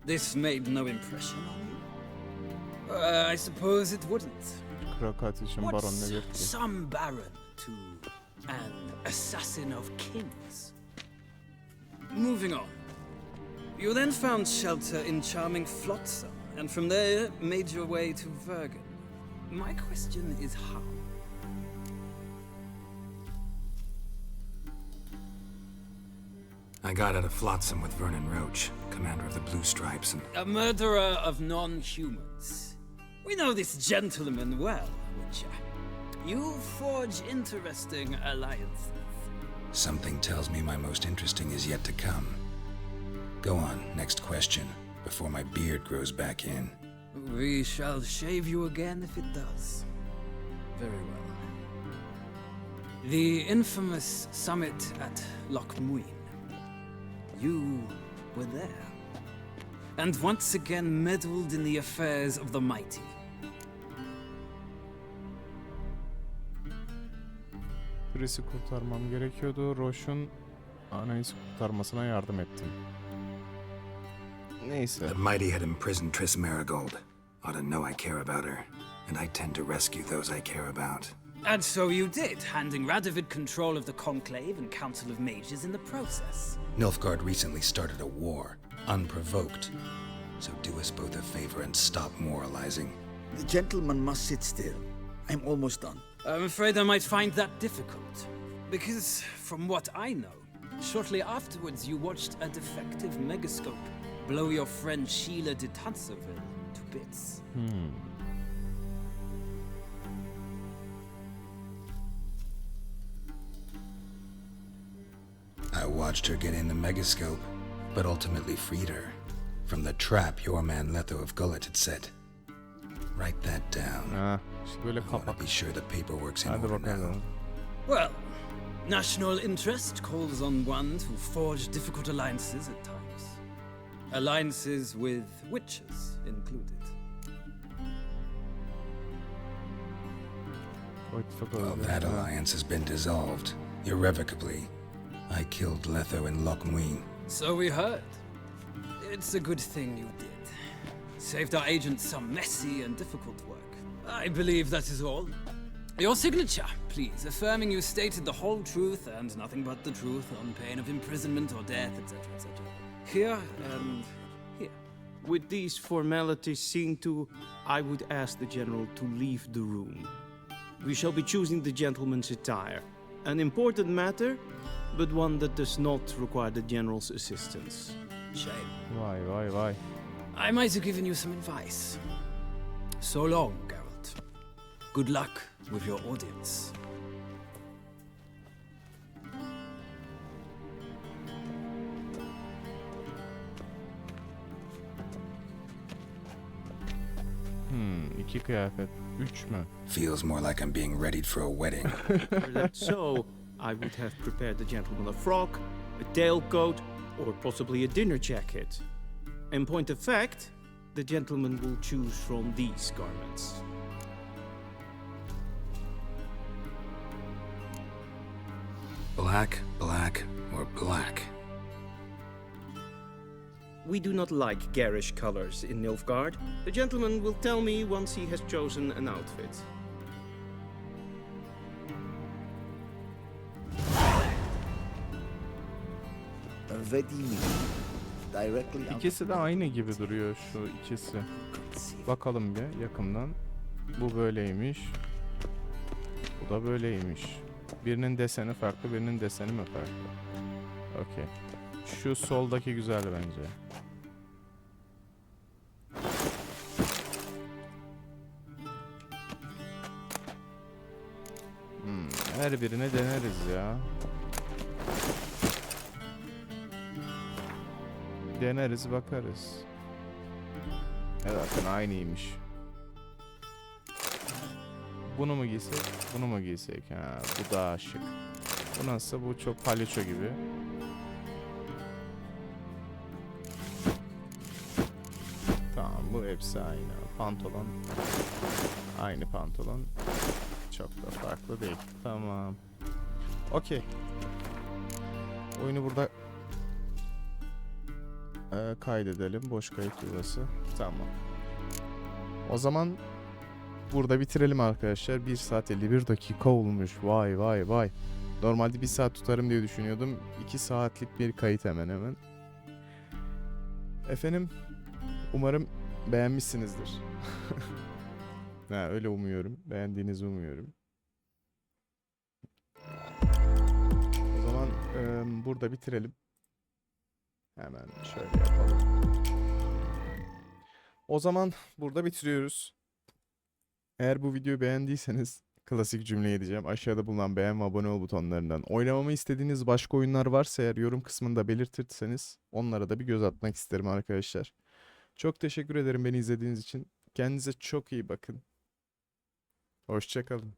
This made no impression on you? I suppose it wouldn't. Kral katil için baron ne gerek ki? Some baron to an assassin of kings. Moving on. You then found shelter in charming Flotsam, and from there made your way to Vergen. My question is how? I got out of Flotsam with Vernon Roach, commander of the Blue Stripes, and... A murderer of non-humans. We know this gentleman well, Witcher. You forge interesting alliances. Something tells me my most interesting is yet to come. Go on, next question, before my beard grows back in. We shall shave you again if it does. Very well. The infamous summit at Lochmuin. You were there. And once again meddled in the affairs of the mighty. Serisi kurtarmam gerekiyordu. Roche'un anayı kurtarmasına yardım ettim. Neyse. The mighty had imprisoned Triss Marigold. Ought to know I care about her, and I tend to rescue those I care about. And so you did, handing Radovid control of the Conclave and Council of Mages in the process. Nilfgaard recently started a war, unprovoked. So do us both a favor and stop moralizing. The gentleman must sit still. I'm almost done. I'm afraid I might find that difficult. Because, from what I know, shortly afterwards you watched a defective megascope blow your friend Sheila de Tanserville to bits. I watched her get in the megascope, but ultimately freed her from the trap your man Letho of Gullet had set. Write that down. I want to be sure the paperwork's in order now. Well, national interest calls on one to forge difficult alliances at times. Alliances with witches included. Well, that alliance has been dissolved, irrevocably. I killed Letho in Lochmuin. So we heard. It's a good thing you did. Saved our agents some messy and difficult work. I believe that is all. Your signature, please, affirming you stated the whole truth and nothing but the truth on pain of imprisonment or death, etc., etc. Here and here. with these formalities seen to, I would ask the General to leave the room. We shall be choosing the gentleman's attire. An important matter, but one that does not require the General's assistance. Shame. Vay. I might have given you some advice. So long, Geralt. Good luck with your audience. İki kıyafet. 3 mü? Feels more like I'm being readied for a wedding. Were that so, I would have prepared the gentleman a frock, a tailcoat, or possibly a dinner jacket. In point of fact, the gentleman will choose from these garments. Black, or black. We do not like garish colors in Nilfgaard. The gentleman will tell me once he has chosen an outfit. İkisi de aynı gibi duruyor şu ikisi. Bakalım bir yakından. Bu böyleymiş. Bu da böyleymiş. Birinin deseni farklı, birinin deseni mi farklı? Okey. Şu soldaki güzel bence. Her birine deneriz ya. Deneriz bakarız. Zaten aynıymış. Bunu mu giysek? Bunu mu giysek? Ha, bu daha şık. Bu nasıl? Bu çok palyaço gibi. Tamam, bu hepsi aynı. Pantolon. Aynı pantolon. Çok da farklı değil. Tamam. Okey. Oyunu burada kaydedelim. Boş kayıt yuvası. Tamam. O zaman burada bitirelim arkadaşlar. 1 saat 51 dakika olmuş. Vay. Normalde 1 saat tutarım diye düşünüyordum. 2 saatlik bir kayıt hemen. Efendim, umarım beğenmişsinizdir. Öyle umuyorum. Beğendiğinizi umuyorum. O zaman burada bitirelim. Hemen şöyle yapalım. O zaman burada bitiriyoruz. Eğer bu videoyu beğendiyseniz klasik cümle edeceğim. Aşağıda bulunan beğen ve abone ol butonlarından. Oynamamı istediğiniz başka oyunlar varsa eğer yorum kısmında belirtirseniz onlara da bir göz atmak isterim arkadaşlar. Çok teşekkür ederim beni izlediğiniz için. Kendinize çok iyi bakın. Hoşça kalın.